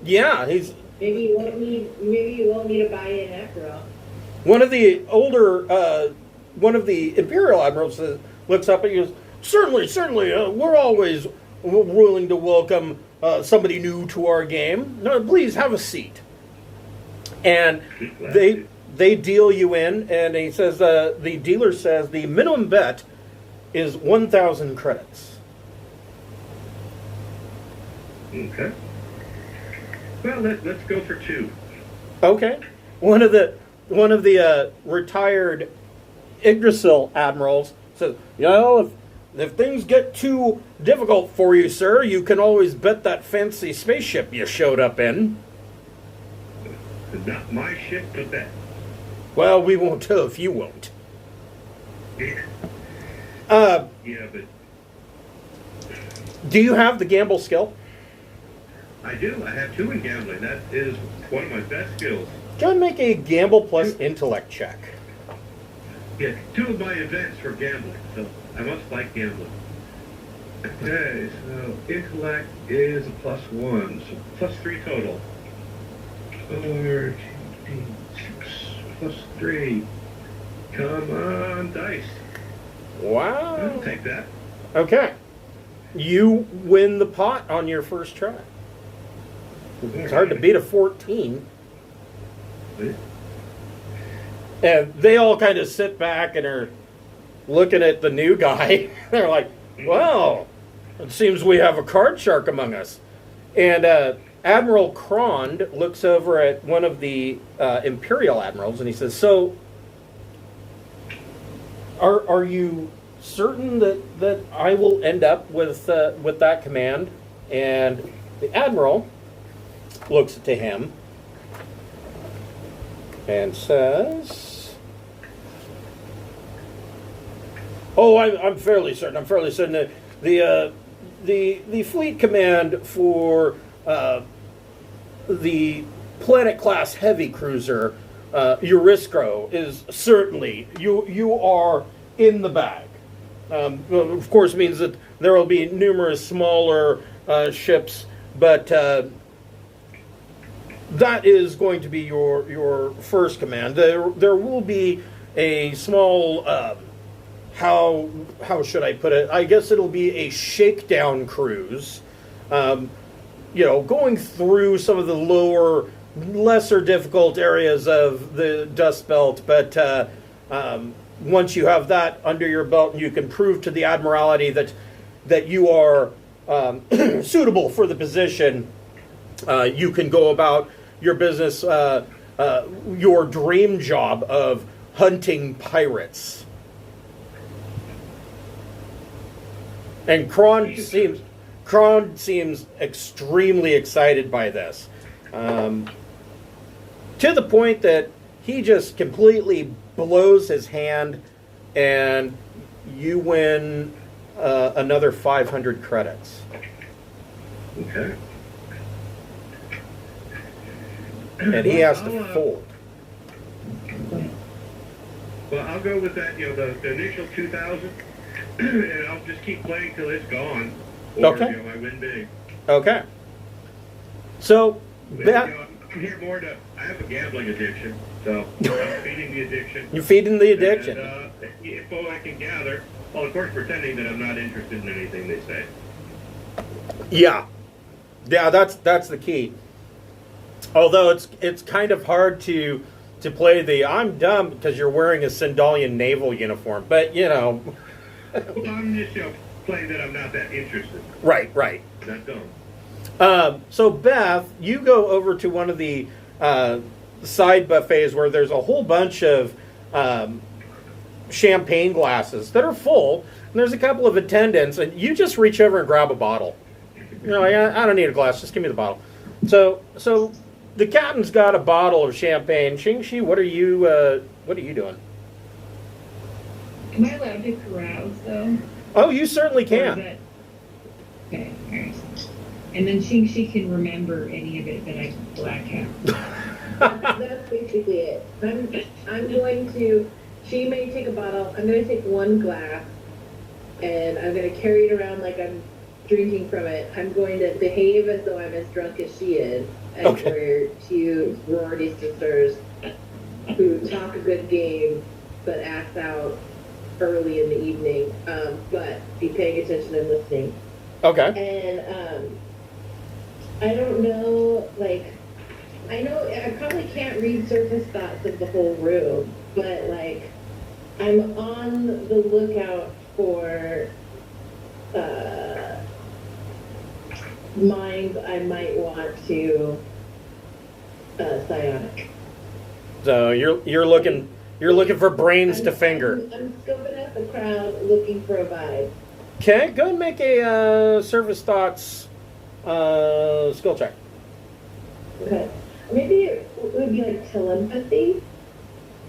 Yeah, he's Maybe you won't need to buy in after all. one of the Imperial admirals looks up and goes, Certainly, we're always willing to welcome somebody new to our game. No, please have a seat. And they deal you in, and he says, the dealer says the minimum bet is 1,000 credits. Okay. Well, let's go for 2. Okay. One of the retired Yggdrasil admirals says, if things get too difficult for you, sir, you can always bet that fancy spaceship you showed up in. Not my ship to bet. Well, we won't tell if you won't. Yeah, but Do you have the gamble skill? I do. I have 2 in gambling. That is one of my best skills. Go and make a gamble plus intellect check. Yeah, 2 of my events were gambling, so I must like gambling. Okay, so intellect is a +1, so +3 total. 4, 6, +3. Come on, dice. Wow. I'll take that. Okay. You win the pot on your first try. It's hard to beat a 14. And they all kind of sit back and are looking at the new guy. They're like, well, it seems we have a card shark among us. And Admiral Krond looks over at one of the Imperial admirals and he says, so, are you certain that I will end up with that command? And the Admiral looks to him and says, oh, I'm fairly certain. I'm fairly certain that the fleet command for the planet-class heavy cruiser Euriscro is certainly you are in the bag. Of course, means that there will be numerous smaller ships, but that is going to be your first command. There will be a small. How should I put it? I guess it'll be a shakedown cruise. Going through some of the lower, lesser difficult areas of the Dust Belt, but once you have that under your belt and you can prove to the Admiralty that you are suitable for the position, you can go about your business, your dream job of hunting pirates. And Krond seems extremely excited by this, to the point that he just completely blows his hand, and you win another 500 credits. Okay. And he has to fold. Well, I'll go with that, the initial 2,000, and I'll just keep playing till it's gone. Or, Okay. I win big. Okay. So, I'm here more to, I have a gambling addiction, so I'm feeding the addiction. you're feeding the addiction. And, info I can gather, well, of course, pretending that I'm not interested in anything they say. Yeah, that's the key. Although it's kind of hard to play the I'm dumb because you're wearing a Sindalian naval uniform, but Well, I'm just playing that I'm not that interested. Right. Not dumb. So Beth, you go over to one of the side buffets where there's a whole bunch of champagne glasses that are full, and there's a couple of attendants, and you just reach over and grab a bottle. I don't need a glass, just give me the bottle. So the captain's got a bottle of champagne. Xingxi, what are you doing? Am I allowed to carouse, though? Oh, you certainly Or is can. that- Okay, all right. And then she can remember any of it that I black out. That's basically it. I'm going to, she may take a bottle, I'm going to take one glass, and I'm going to carry it around like I'm drinking from it. I'm going to behave as though I'm as drunk as she is, and we're two sorority sisters who talk a good game, but act out early in the evening, but be paying attention and listening. Okay. And I don't know, I know I probably can't read surface thoughts of the whole room, but I'm on the lookout for minds I might want to psionic. So you're looking for brains to finger. I'm scoping out the crowd, looking for a vibe. Okay, go and make a surface thoughts skill check. Okay. Maybe it would be like telepathy,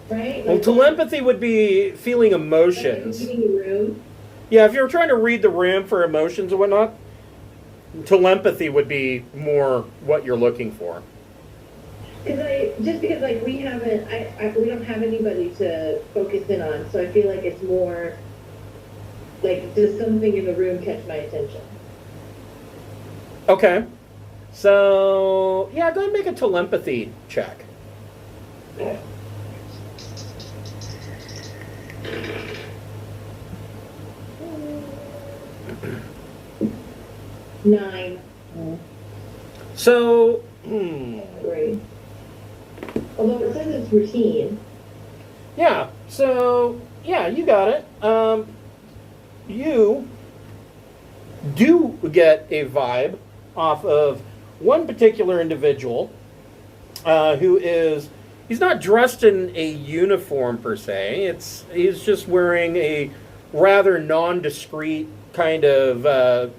right? Well, telepathy would be feeling emotions. Like reading the room. Yeah, if you're trying to read the room for emotions and whatnot, telepathy would be more what you're looking for. Because we haven't, we don't have anybody to focus in on, so I feel like it's more like, does something in the room catch my attention? Okay. So, yeah, go ahead and make a telepathy check. Yeah. Nine. So, Great. Although it says it's routine. yeah, so, yeah, you got it. You do get a vibe off of one particular individual who is, he's not dressed in a uniform per se. He's just wearing a rather nondescript kind of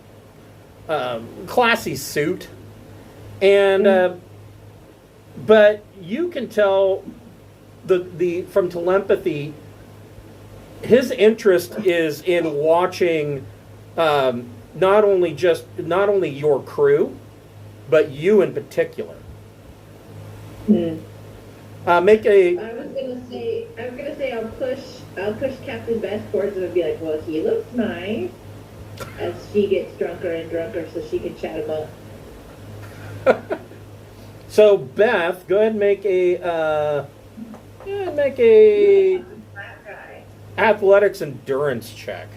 classy suit. And but you can tell the from telepathy, his interest is in watching not only your crew, but you in particular. Make a. I was gonna say I'll push Captain Beth towards him and be like, well, he looks nice. As she gets drunker and drunker, so she can chat him up. So Beth, go ahead and make a Flat guy. athletics endurance check.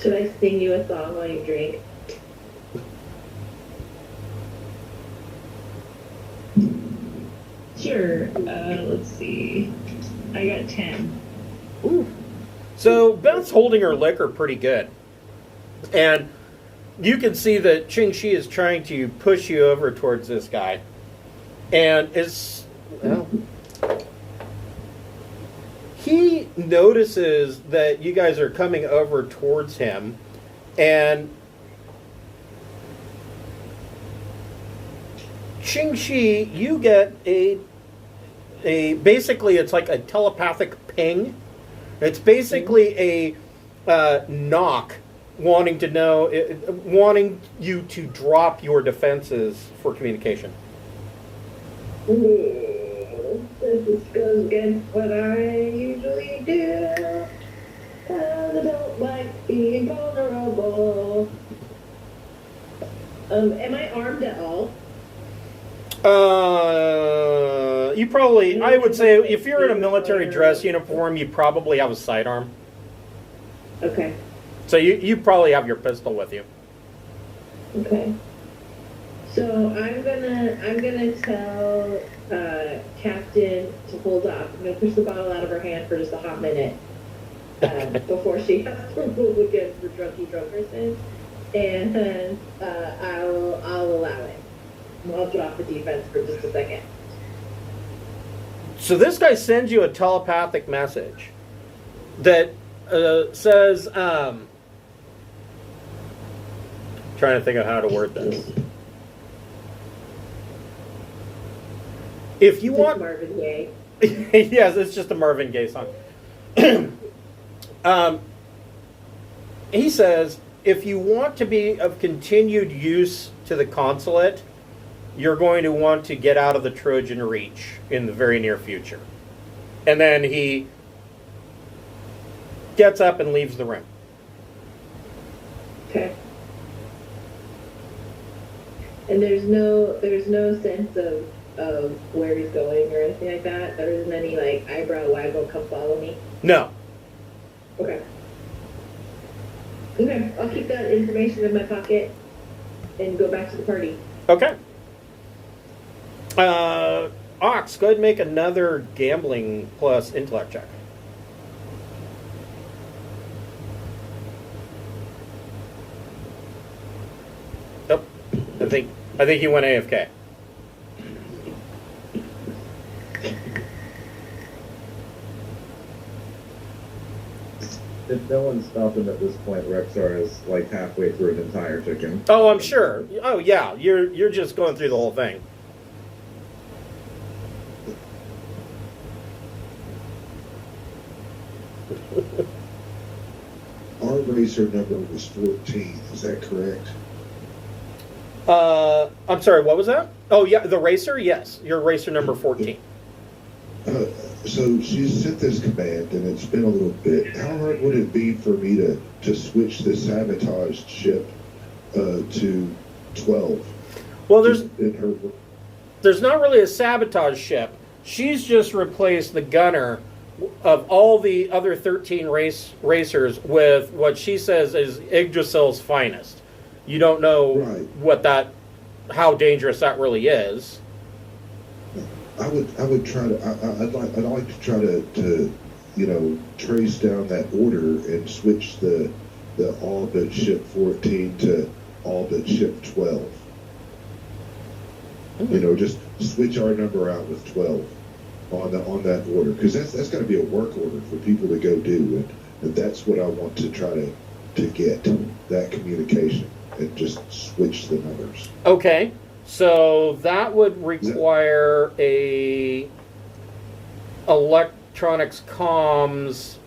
Should I sing you a song while you drink? Sure. Let's see. I got 10. Ooh. So Beth's holding her liquor pretty good, and you can see that Ching Shi is trying to push you over towards this guy, and he notices that you guys are coming over towards him, and Ching Shi, you get a basically it's like a telepathic ping. It's basically a knock, wanting you to drop your defenses for communication. This goes against what I usually do. I don't like being vulnerable. Am I armed at all? You probably, I would say, if you're in a military dress uniform, you probably have a sidearm. Okay. So you probably have your pistol with you. Okay. So I'm gonna tell Captain to hold off. I'm gonna push the bottle out of her hand for just a hot minute before she has to rule against the drunky drunkerson, and I'll allow it. I'll drop the defense for just a second. So this guy sends you a telepathic message that says, trying to think of how to word this. If you want Marvin Gaye. yes, it's just a Marvin Gaye song. He says, if you want to be of continued use to the consulate, you're going to want to get out of the Trojan Reach in the very near future. And then he gets up and leaves the room. Okay. And there's no sense of where he's going or anything like that? There isn't any like eyebrow waggle, come follow me? No. Okay. Okay, I'll keep that information in my pocket and go back to the party. Okay. Ox, go ahead and make another gambling plus intellect check. Oh, I think he went AFK. If no one's stopped him at this point, Rexar is like halfway through an entire chicken. Oh, I'm sure. Oh, yeah. You're just going through the whole thing. Our racer number was 14. Is that correct? I'm sorry, what was that? Oh, yeah, the racer? Yes. You're racer number 14. So she sent this command, and it's been a little bit. How hard would it be for me to switch this sabotaged ship to 12? Well, there's not really a sabotage ship. She's just replaced the gunner of all the other 13 racers with what she says is Yggdrasil's finest. You don't know right. How dangerous that really is. I would try to. I'd like to try to trace down that order and switch the all but ship 14 to all but ship 12. Just switch our number out with 12 on that order, because that's going to be a work order for people to go do, and that's what I want to try to get, that communication, and just switch the numbers. Okay, so that would require a electronics comms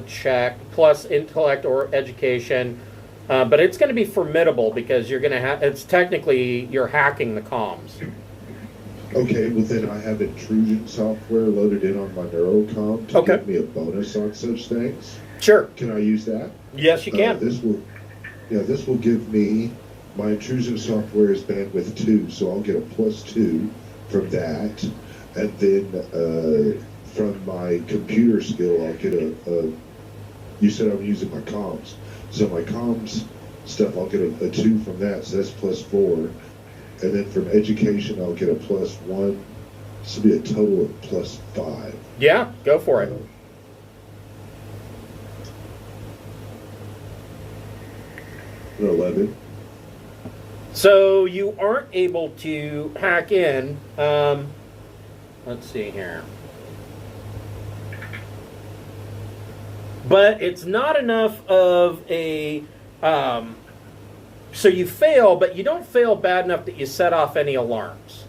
check plus intellect or education, but it's going to be formidable because you're going to have, it's technically you're hacking the comms. Okay, well then I have intrusion software loaded in on my neurocom to give me a bonus on such things. Sure. Can I use that? Yes, you can. This will give me, my intrusion software is bandwidth 2, so I'll get a +2 from that, and then from my computer skill I'll get a you said I'm using my comms, so my comms stuff I'll get a 2 from that, so that's +4. And then from education, I'll get a +1. This will be a total of +5. Yeah, go for it. 11. So you aren't able to hack in. Let's see here. But it's not enough of a... so you fail, but you don't fail bad enough that you set off any alarms.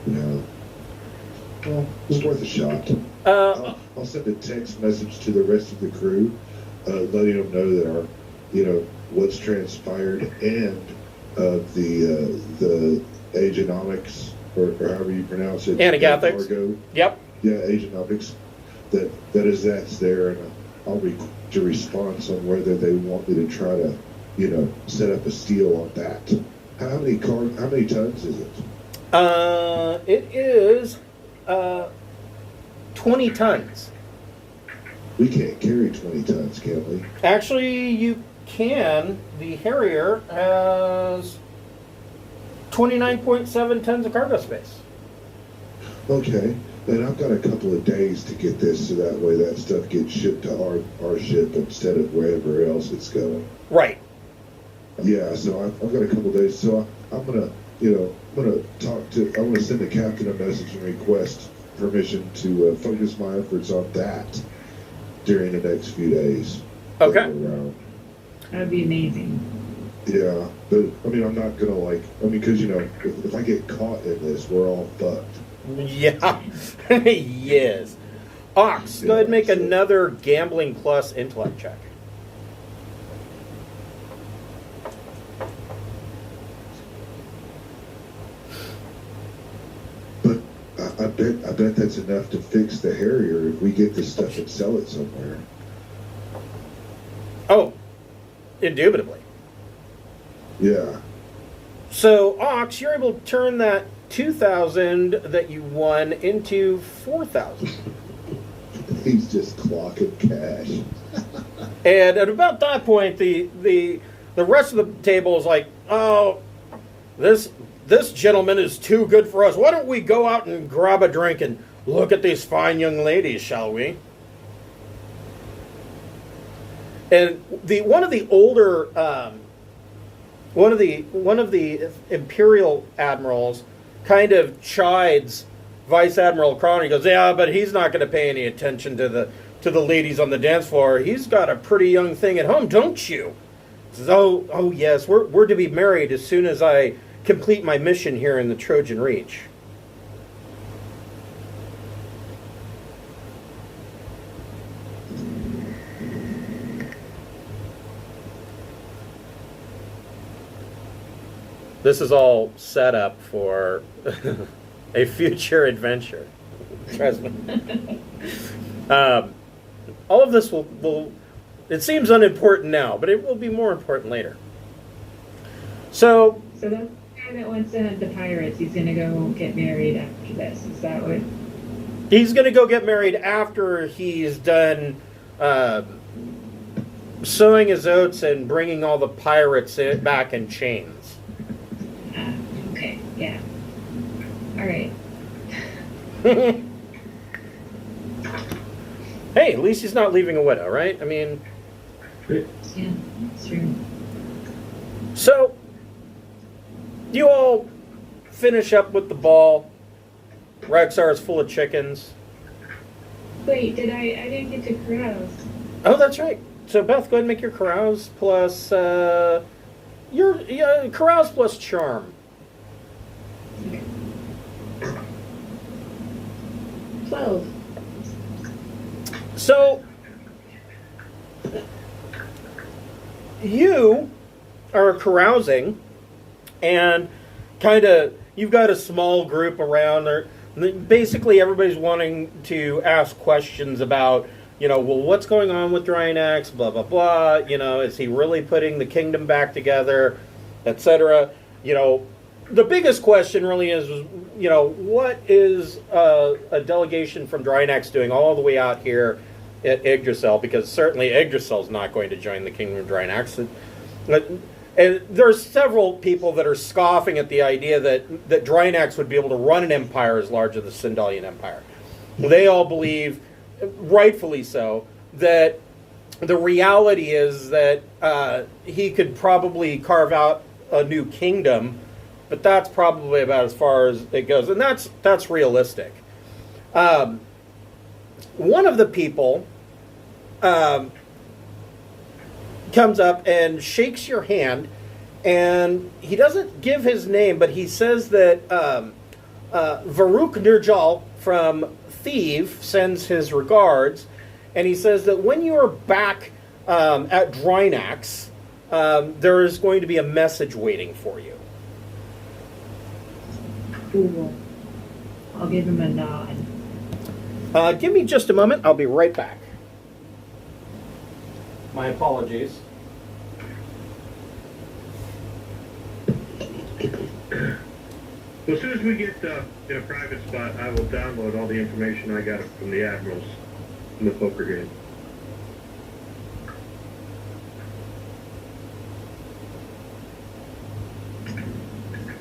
No. Well, it's worth a shot. I'll send a text message to the rest of the crew, letting them know that what's transpired, and the agenomics, or however you pronounce it. Anagathics. Yep. Yeah, agenomics. That's there, and I'll request a response on whether they want me to try to, set up a steal on that. How many tons is it? It is 20 tons. We can't carry 20 tons, can we? Actually, you can. The Harrier has 29.7 tons of cargo space. Okay. And I've got a couple of days to get this, so that way that stuff gets shipped to our ship instead of wherever else it's going. Right. Yeah, so I've got a couple of days. So I'm gonna send the captain a message and request permission to focus my efforts on that during the next few days. Okay. That'd be amazing. Yeah, but I'm not gonna because if I get caught in this, we're all fucked. Yeah. Yes. Ox, go ahead and make another gambling plus intellect check. But I bet that's enough to fix the Harrier if we get this stuff and sell it somewhere. Oh, indubitably. Yeah. So, Ox, you're able to turn that 2,000 that you won into 4,000. He's just clocking cash. And at about that point, the rest of the table is like, oh, this gentleman is too good for us. Why don't we go out and grab a drink and look at these fine young ladies, shall we? And one of the Imperial admirals kind of chides Vice Admiral Cron. He goes, yeah, but he's not going to pay any attention to the ladies on the dance floor. He's got a pretty young thing at home, don't you? He says, oh yes, we're to be married as soon as I complete my mission here in the Trojan Reach. This is all set up for a future adventure. Trust me. All of this will, it seems unimportant now, but it will be more important later. So that's the guy that wants to hunt the pirates. He's going to go get married after this. Is that what? He's going to go get married after he's done sowing his oats and bringing all the pirates back in chains. Okay, yeah. All right. Hey, at least he's not leaving a widow, right? I mean, Yeah, that's true. so you all finish up with the ball. Rexar is full of chickens. Wait, I didn't get to carouse. Oh, that's right. So Beth, go ahead and make your carouse plus your carouse plus charm. 12. So you are carousing, and kind of you've got a small group around there. Basically, everybody's wanting to ask questions about, well, what's going on with Drinax, blah, blah, blah. Is he really putting the kingdom back together, etc. The biggest question really is, what is a delegation from Drinax doing all the way out here at Yggdrasil? Because certainly Yggdrasil's not going to join the kingdom of Drinax. And there's several people that are scoffing at the idea that Drinax would be able to run an empire as large as the Sindalian Empire. They all believe, rightfully so, that the reality is that he could probably carve out a new kingdom, but that's probably about as far as it goes, and that's realistic. One of the people comes up and shakes your hand, and he doesn't give his name, but he says that Varuk Nirjal from Thief sends his regards, and he says that when you are back at Drinax, there is going to be a message waiting for you. Cool. I'll give him a nod. Give me just a moment. I'll be right back. My apologies. Well, as soon as we get in a private spot, I will download all the information I got from the admirals in the poker game.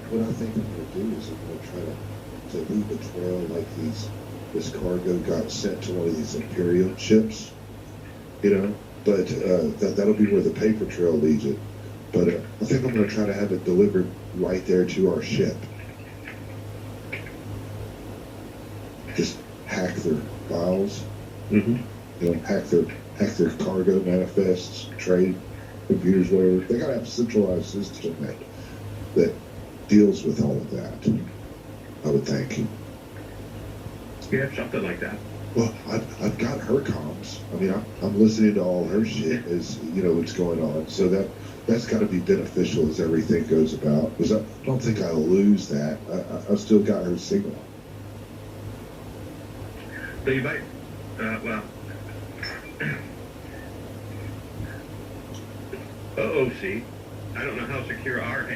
What I think I'm going to do is I'm going to try to leave a trail like this cargo got sent to one of these Imperial ships, but that'll be where the paper trail leads it. But I think I'm going to try to have it delivered right there to our ship. Just hack their files, hack their cargo manifests, trade computers, whatever. They got to have a centralized system that deals with all of that, I would think. Yeah, something like that. Well, I've got her comms. I mean, I'm listening to all her shit as what's going on. So that's got to be beneficial as everything goes about. Because I don't think I'll lose that. I've still got her signal. So you might, OOC. I don't know how secure our.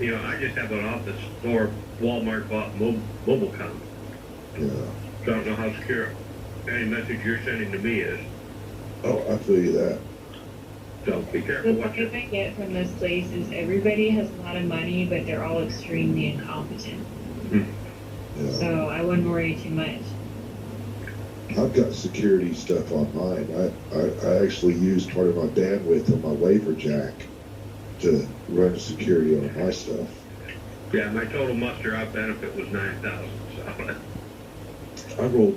I just have an office store. Walmart bought MobileCom. Yeah. So I don't know how secure any message you're sending to me is. Oh, I feel you that. So be careful The what you. vibe I get from this place is everybody has a lot of money, but they're all extremely incompetent. Yeah. So I wouldn't worry too much. I've got security stuff on mine. I actually used part of my bandwidth on my waiver jack to run security on my stuff. Yeah, my total muster out benefit was 9,000. So. I rolled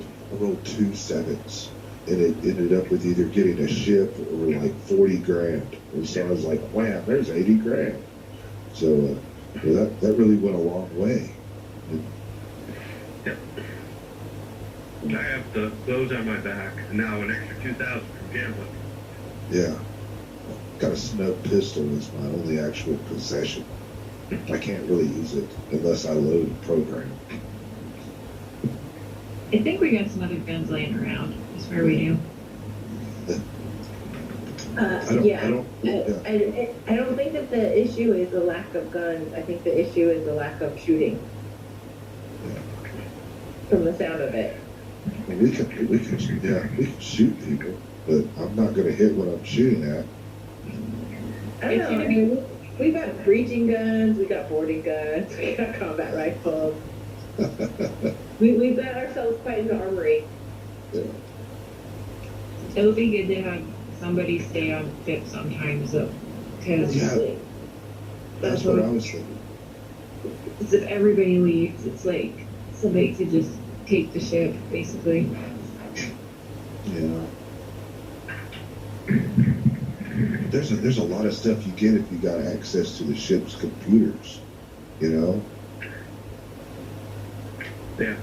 2 sevens, and it ended up with either getting a ship or like 40 grand. And so I was like, wham, there's 80 grand. So that really went a long way. Yep. I have those on my back, and now an extra 2,000 from gambling. Yeah. Got a snub pistol as my only actual possession. I can't really use it unless I load a program. I think we got some other guns laying around. I swear we do. I don't think that the issue is the lack of guns. I think the issue is the lack of shooting. Yeah. From the sound of it. Well, we can shoot people, but I'm not going to hit what I'm shooting at. I don't know. I mean, we've got breaching guns, we got boarding guns, we got combat rifles. We've got ourselves quite an armory. Yeah. It would be good to have somebody stay on ship sometimes, though, because Yeah. That's what I was thinking. if everybody leaves, it's like somebody could just take the ship, basically. Yeah. There's a lot of stuff you get if you got access to the ship's computers, you know? Yeah.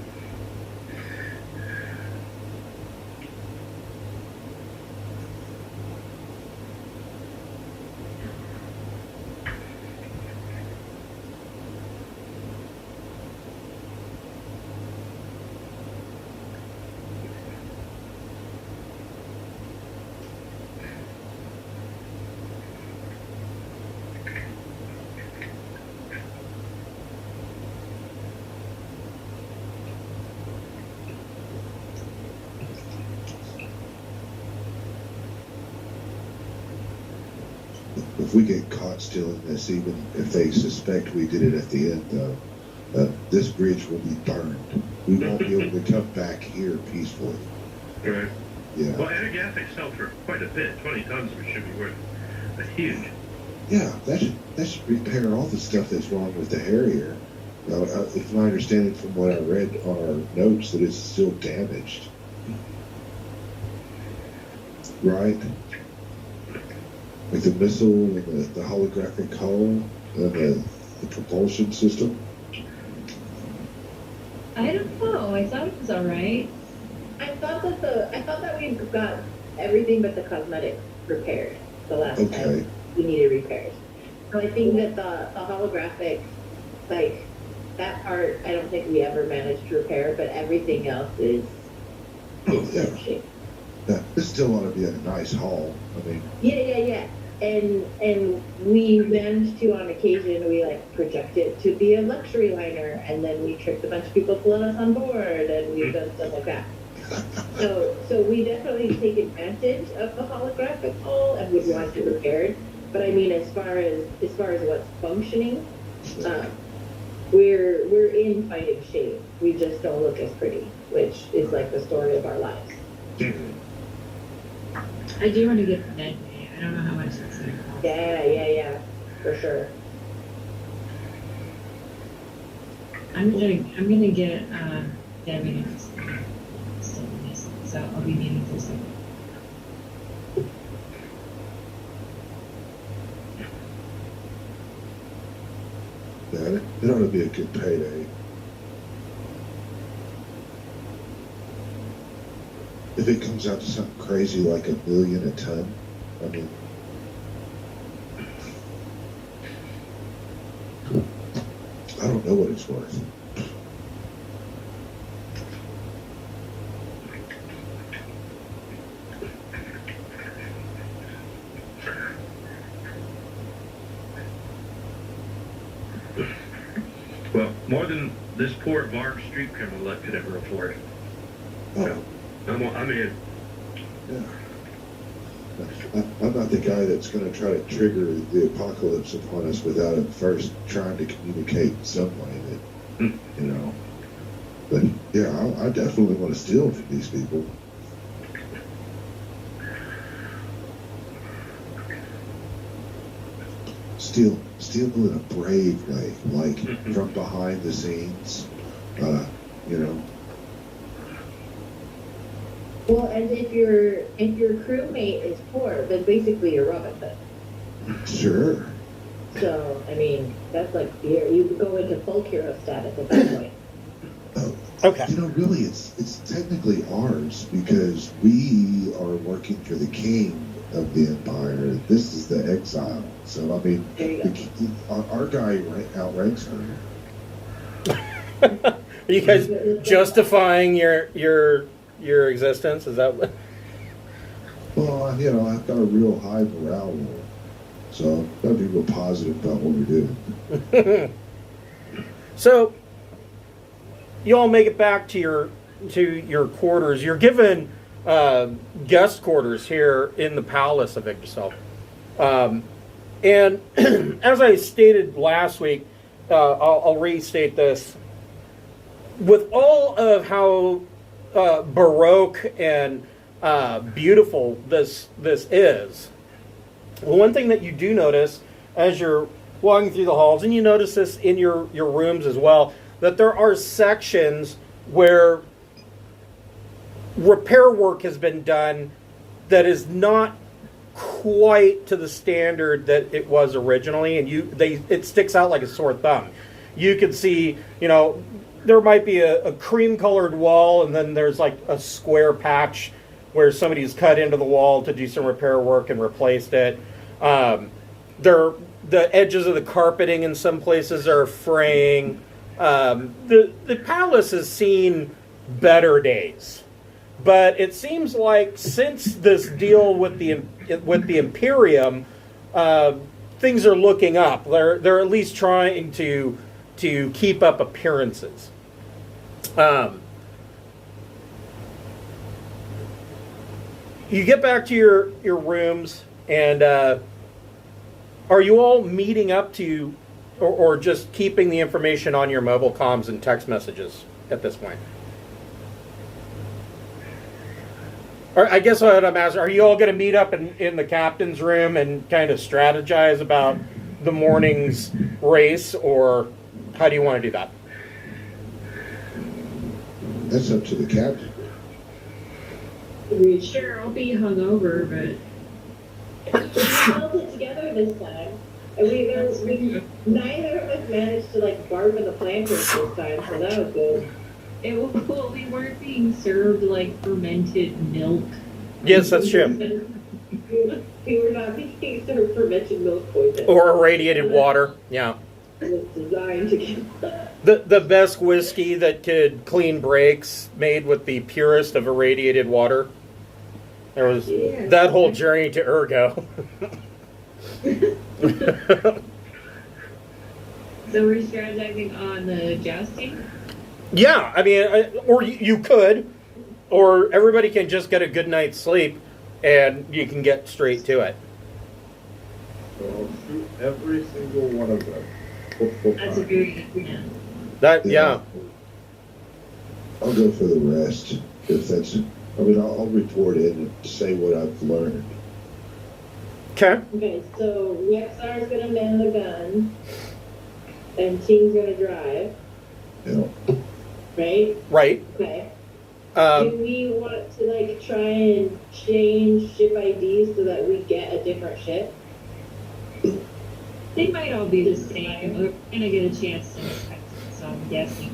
If we get caught stealing this, even if they suspect we did it at the end, though, this bridge will be burned. We won't be able to come back here peacefully. Right. Yeah. Well, anagasics sell for quite a bit. 20 tons of it should be worth a huge. Yeah, that should repair all the stuff that's wrong with the Harrier. It's my understanding from what I read on our notes that it's still damaged. Right? Like the missile and the holographic hull and the propulsion system. I don't know. I thought it was all right. I thought that we got everything but the cosmetics repaired the last time we needed repairs. So I think that the holographic, like that part, I don't think we ever managed to repair, but everything else is Yeah. shape. Yeah, this still ought to be a nice haul. I mean, Yeah. And we managed to, on occasion, we like project it to be a luxury liner, and then we tricked a bunch of people to let us on board, and we've done stuff like that. So we definitely take advantage of the holographic hull and would want it repaired. But I mean, as far as what's functioning, we're in fighting shape. We just don't look as pretty, which is like the story of our lives. I do want to get the dead day. I don't know how much it's going to cost. Yeah, for sure. I'm gonna get Debbie to so I'll be meeting this week. yeah, it ought to be a good payday. If it comes out to something crazy like $1 million a ton, I mean, I don't know what it's worth. Well, more than this poor Varg street criminal could ever afford. Oh, I'm in. yeah. I'm not the guy that's going to try to trigger the apocalypse upon us without it first trying to communicate in some way that, you know. But yeah, I definitely want to steal from these people. Steal in a brave way, like from behind the scenes, you know. Well, and if your crewmate is poor, then basically you're Robin Hood. Sure. So I mean, that's like you could go into folk hero status at that point. Okay. You know, really, it's technically ours because we are working for the king of the empire. This is the exile. So I mean, There you go. our guy outranks her. Are you guys justifying your existence? Is that what? Well, you know, I've got a real high morale role, so I've got to be real positive about what we're doing. So, you all make it back to your quarters. You're given guest quarters here in the palace of Exile. And as I stated last week, I'll restate this. With all of how Baroque and beautiful this is. One thing that you do notice as you're walking through the halls, and you notice this in your rooms as well, that there are sections where repair work has been done that is not quite to the standard that it was originally, and it sticks out like a sore thumb. You can see, there might be a cream-colored wall, and then there's like a square patch where somebody's cut into the wall to do some repair work and replaced it. The edges of the carpeting in some places are fraying. The palace has seen better days, but it seems like since this deal with the Imperium, things are looking up. They're at least trying to keep up appearances. You get back to your rooms, and are you all meeting up to, or just keeping the information on your mobile comms and text messages at this point? Or I guess what I'm asking, are you all going to meet up in the captain's room and kind of strategize about the morning's race, or how do you want to do that? That's up to the captain. Sure, I'll be hungover, but We held it together this time. And neither of us managed to barf in the planters this time, so that was good. we weren't being served fermented milk. Yes, that's true. We were not being served fermented milk poison. Or irradiated water. Yeah. It was designed to get The best whiskey that could clean brakes, made with the purest of irradiated water. There was that whole journey to Ergo. So we're strategizing on the jousting? Yeah, I mean, or you could, or everybody can just get a good night's sleep, and you can get straight to it. So I'll shoot every single one of them. That's a very good plan. Yeah. I'll go for the rest. If that's, I'll report in and say what I've learned. Okay. Okay, so Rexar's gonna man the gun, and Ting's gonna drive, right? Right. Okay. Do we want to try and change ship IDs so that we get a different ship? They might all be the same. We're gonna get a chance to inspect them, so I'm guessing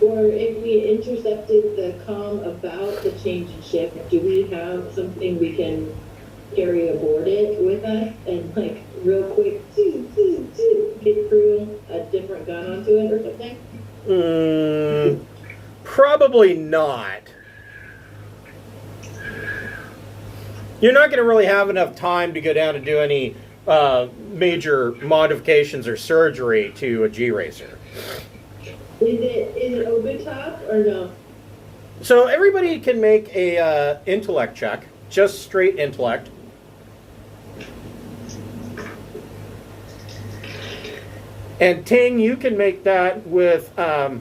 Or if we intercepted the comm about the change in ship, do we have something we can carry aboard it with us and real quick get through a different gun onto it or something? Probably not. You're not going to really have enough time to go down and do any major modifications or surgery to a G-Racer. Is it open top or no? So everybody can make a intellect check, just straight intellect. And Ting, you can make that with a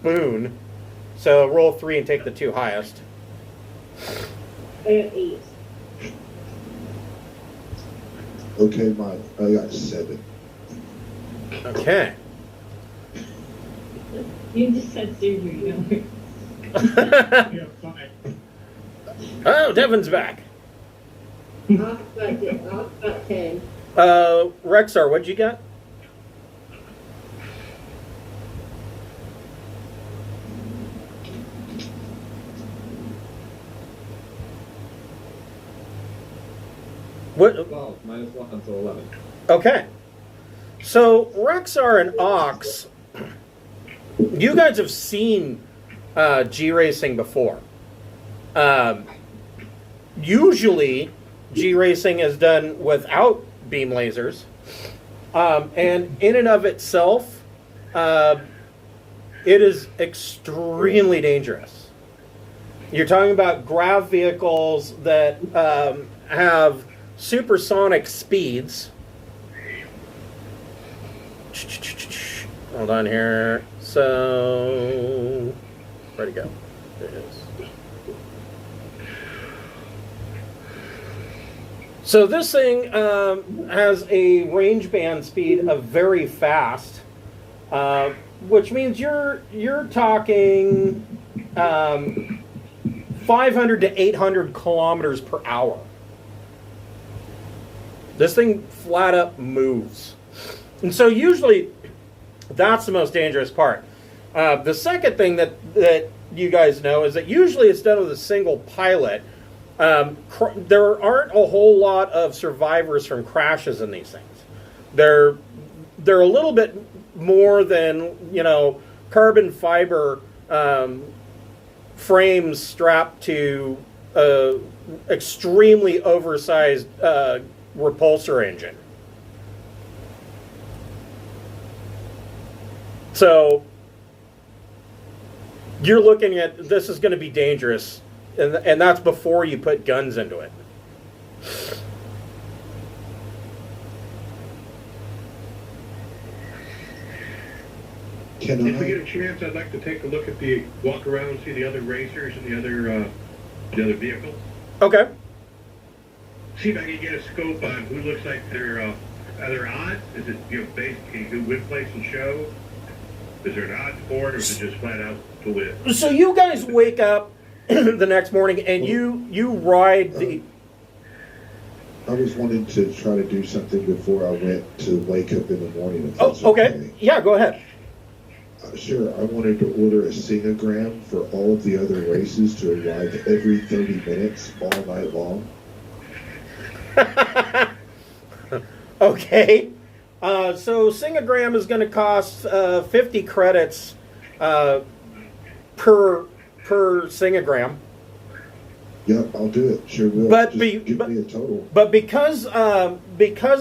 boon. So roll 3 and take the 2 highest. I got 8. Okay, I got 7. Okay. You just had surgery, don't you? Yeah, fine. Oh, Devin's back. Off about 10. Rexar, what'd you got? What? 12 minus 1, so 11. Okay. So Rexar and Ox, you guys have seen G-Racing before. Usually, G-Racing is done without beam lasers. And in and of itself, it is extremely dangerous. You're talking about grav vehicles that have supersonic speeds. Hold on here. So, where'd it go? So this thing has a range band speed of very fast, which means you're talking 500 to 800 kilometers per hour. This thing flat up moves. And so usually that's the most dangerous part. The second thing that you guys know is that usually it's done with a single pilot. There aren't a whole lot of survivors from crashes in these things. They're a little bit more than, carbon fiber frames strapped to extremely oversized repulsor engine. So you're looking at, this is going to be dangerous, and that's before you put guns into it. Can If we I? get a chance, I'd like to take a look at walk around and see the other racers and the other vehicles. Okay. See if I can get a scope on who looks like they're odds. Is it basically who win, place, and show? Is there an odds for it, or is it just flat out to win? So you guys wake up the next morning and you ride the. I was wanting to try to do something before I went to wake up in the morning. If Oh, that's okay. Yeah, go ahead. Sure. I wanted to order a singogram for all of the other races to arrive every 30 minutes all night long. Okay. So singogram is going to cost 50 credits per singogram. Yep, I'll do it. Sure will. But Just give me a total. But because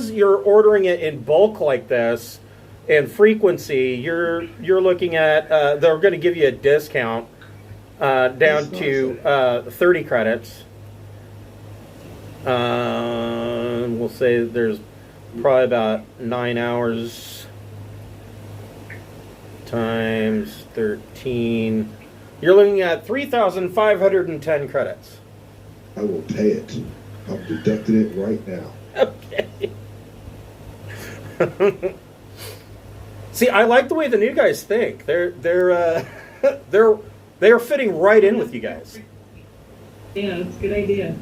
you're ordering it in bulk like this and frequency, you're looking at they're going to give you a discount down to 30 credits. We'll say there's probably about 9 hours times 13. You're looking at 3,510 credits. I will pay it. I'm deducting it right now. Okay. See, I like the way the new guys think. They're fitting right in with you guys. Yeah, it's a good idea.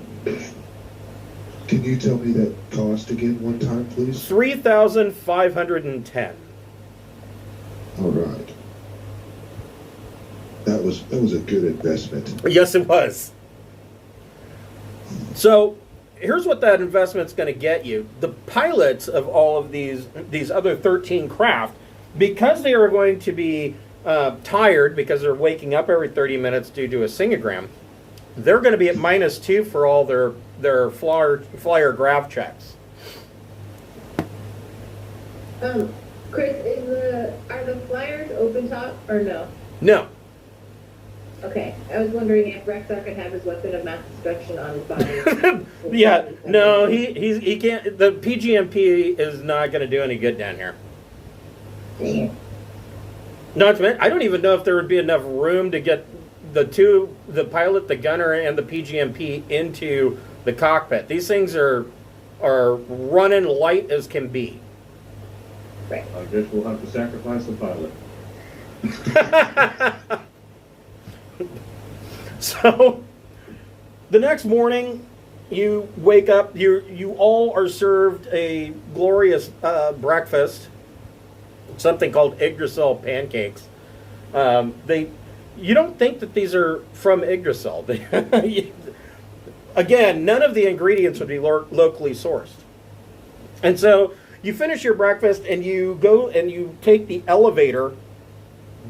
Can you tell me that cost again one time, please? 3,510. All right. That was a good investment. Yes, it was. So, here's what that investment's going to get you. The pilots of all of these other 13 craft, because they are going to be tired because they're waking up every 30 minutes due to a singogram, they're going to be at -2 for all their flyer graph checks. Chris, are the flyers open top or no? No. Okay, I was wondering if Rexar could have his weapon of mass destruction on his body. Yeah, no, he can't. The PGMP is not going to do any good down here. Not to mention, I don't even know if there would be enough room to get the pilot, the gunner, and the PGMP into the cockpit. These things are running light as can be. Right. I guess we'll have to sacrifice the pilot. So, the next morning, you wake up. You all are served a glorious breakfast. Something called Yggdrasil pancakes. You don't think that these are from Yggdrasil. Again, none of the ingredients would be locally sourced. And so you finish your breakfast and you go and you take the elevator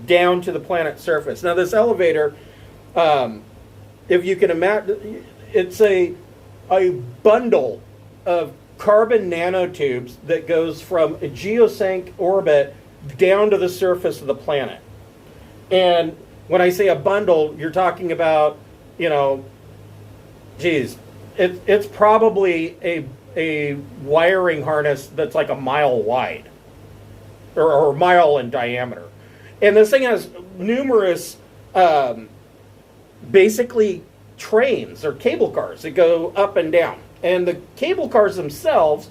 down to the planet's surface. Now, this elevator, if you can imagine, it's a bundle of carbon nanotubes that goes from a geosync orbit down to the surface of the planet. And when I say a bundle, you're talking about, it's probably a wiring harness that's like a mile wide or a mile in diameter. And this thing has numerous basically trains or cable cars that go up and down. And the cable cars themselves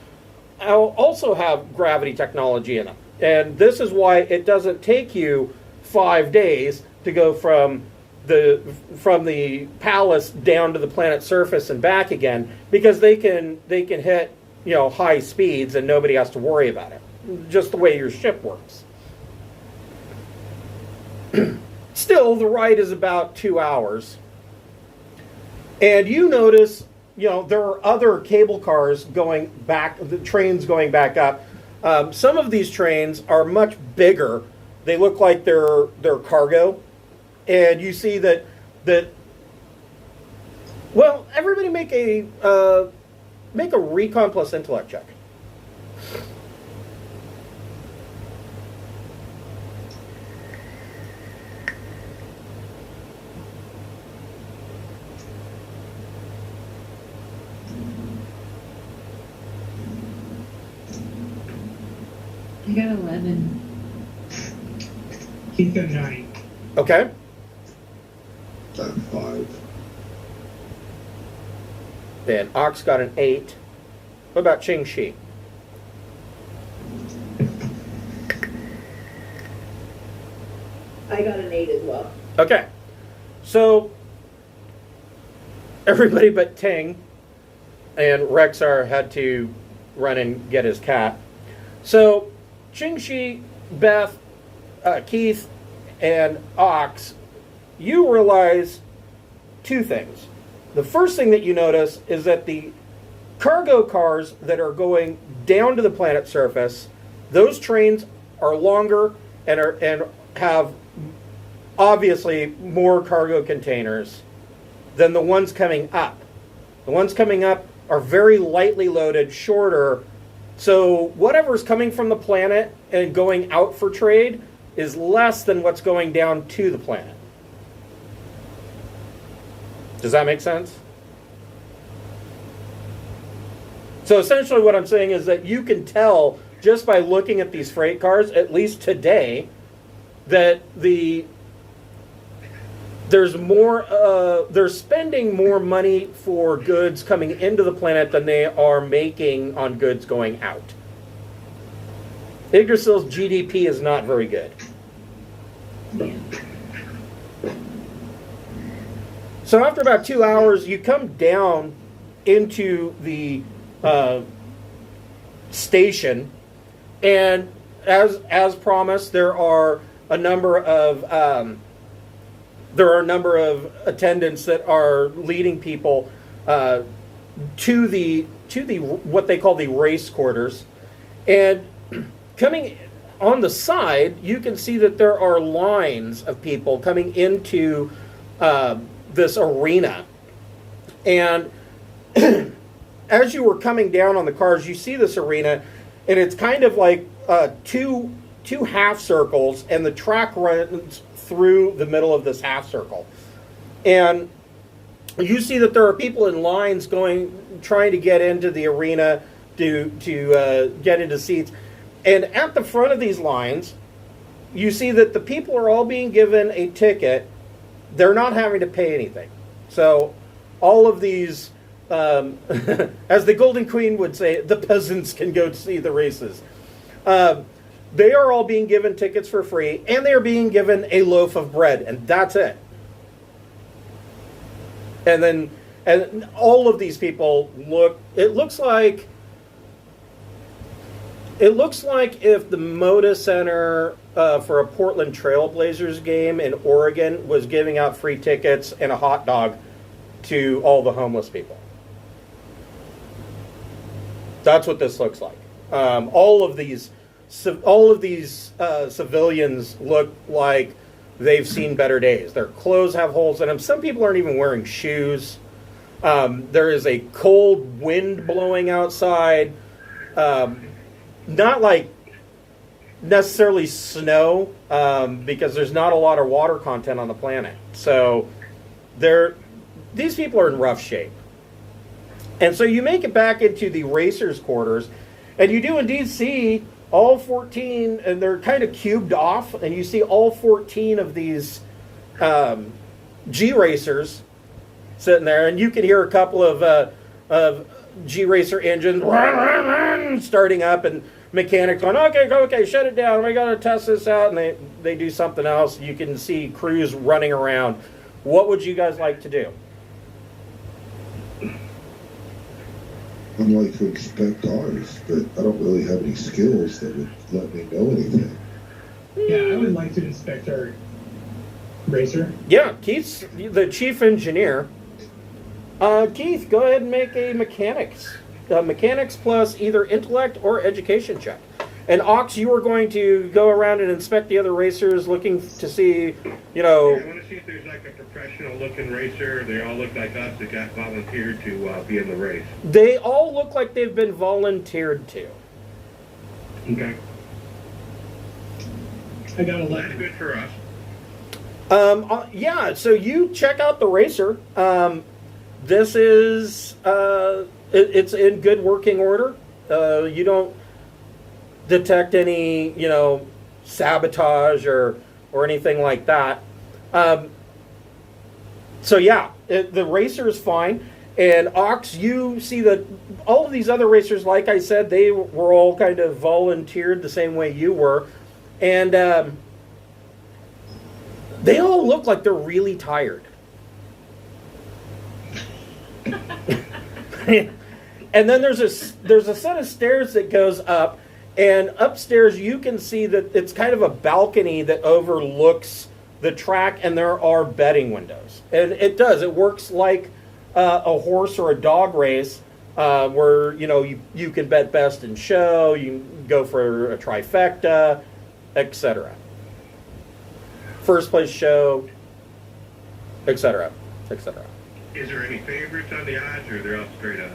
also have gravity technology in them. And this is why it doesn't take you 5 days to go from the palace down to the planet's surface and back again, because they can hit, high speeds and nobody has to worry about it. Just the way your ship works. Still, the ride is about 2 hours. And you notice, there are other cable cars going back, the trains going back up. Some of these trains are much bigger. They look like they're cargo. And you see that well, everybody make a recon plus intellect check. I got 11. Keith got 9. Okay. Got 5. Then Ox got an 8. What about Ching Shi? I got an 8 as well. Okay. So everybody but Ting and Rexar had to run and get his cat. So Ching Shi, Beth, Keith, and Ox, you realize 2 things. The first thing that you notice is that the cargo cars that are going down to the planet's surface, those trains are longer and have obviously more cargo containers than the ones coming up. The ones coming up are very lightly loaded, shorter. So whatever's coming from the planet and going out for trade is less than what's going down to the planet. Does that make sense? So essentially what I'm saying is that you can tell just by looking at these freight cars, at least today, that there's more, they're spending more money for goods coming into the planet than they are making on goods going out. Yggdrasil's GDP is not very good. Yeah. So after about 2 hours, you come down into the station, and as promised, there are a number of attendants that are leading people to the what they call the race quarters, and coming on the side, you can see that there are lines of people coming into this arena. And as you were coming down on the cars, you see this arena, and it's kind of like two half circles, and the track runs through the middle of this half circle. And you see that there are people in lines trying to get into the arena to get into seats. And at the front of these lines, you see that the people are all being given a ticket. They're not having to pay anything. So all of these, as the Golden Queen would say, the peasants can go see the races. They are all being given tickets for free, and they are being given a loaf of bread, and that's it. And all of these people it looks like if the Moda Center for a Portland Trailblazers game in Oregon was giving out free tickets and a hot dog to all the homeless people. That's what this looks like. All of these civilians look like they've seen better days. Their clothes have holes in them. Some people aren't even wearing shoes. There is a cold wind blowing outside. Not like necessarily snow, because there's not a lot of water content on the planet. So these people are in rough shape. And so you make it back into the racers' quarters, and you do indeed see all 14, and they're kind of cubed off, and you see all 14 of these G racers sitting there, and you can hear a couple of G racer engines starting up, and mechanics going, okay, shut it down. We got to test this out, and they do something else. You can see crews running around. What would you guys like to do? I'd like to inspect ours, but I don't really have any skills that would let me know anything. Yeah, I would like to inspect our racer. Yeah, Keith's the chief engineer. Keith, go ahead and make a mechanics. Mechanics plus either intellect or education check. And Ox, you are going to go around and inspect the other racers, looking to see, Yeah, I want to see if there's like a professional-looking racer. They all look like us that got volunteered to be in the race. They all look like they've been volunteered to. Okay. I got That's 11. good for us. Yeah, so you check out the racer. This is, it's in good working order. You don't detect any, sabotage or anything like that. So yeah, the racer is fine. And Ox, you see that all of these other racers, like I said, they were all kind of volunteered the same way you were. And they all look like they're really tired. And then there's a set of stairs that goes up, and upstairs you can see that it's kind of a balcony that overlooks the track, and there are betting windows. And it works like a horse or a dog race, where you can bet best in show, you can go for a trifecta, etc. First place show, etc., etc. Is there any favorites on the odds, or are they all straight odds?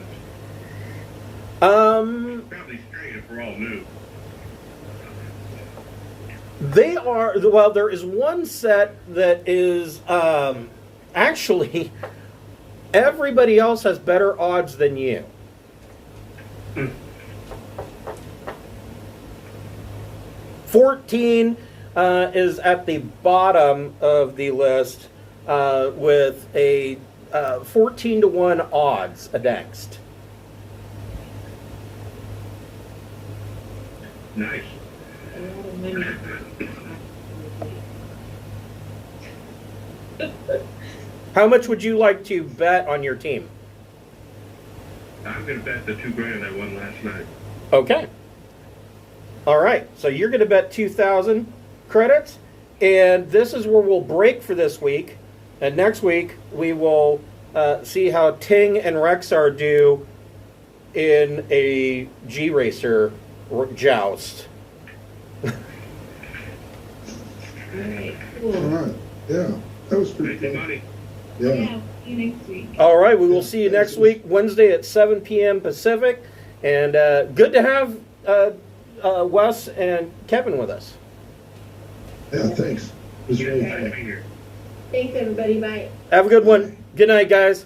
Probably straight if we're all new. They are, well, there is one set that is, actually, everybody else has better odds than you. 14 is at the bottom of the list with a 14-1 odds against. Nice. A lot of money. How much would you like to bet on your team? I'm going to bet the $2,000 I won last night. Okay. All right. So you're going to bet 2,000 credits, and this is where we'll break for this week. And next week we will see how Ting and Rexar do in a G Racer joust. All right, cool. All right. Yeah, that was pretty Make the cool. money. Yeah. Yeah, see you next week. All right. We will see you next week, Wednesday at 7 p.m. Pacific. And good to have Wes and Kevin with us. Yeah, thanks. It was really Nice to fun. be here. Thanks, everybody. Bye. Have a good one. Good night, guys.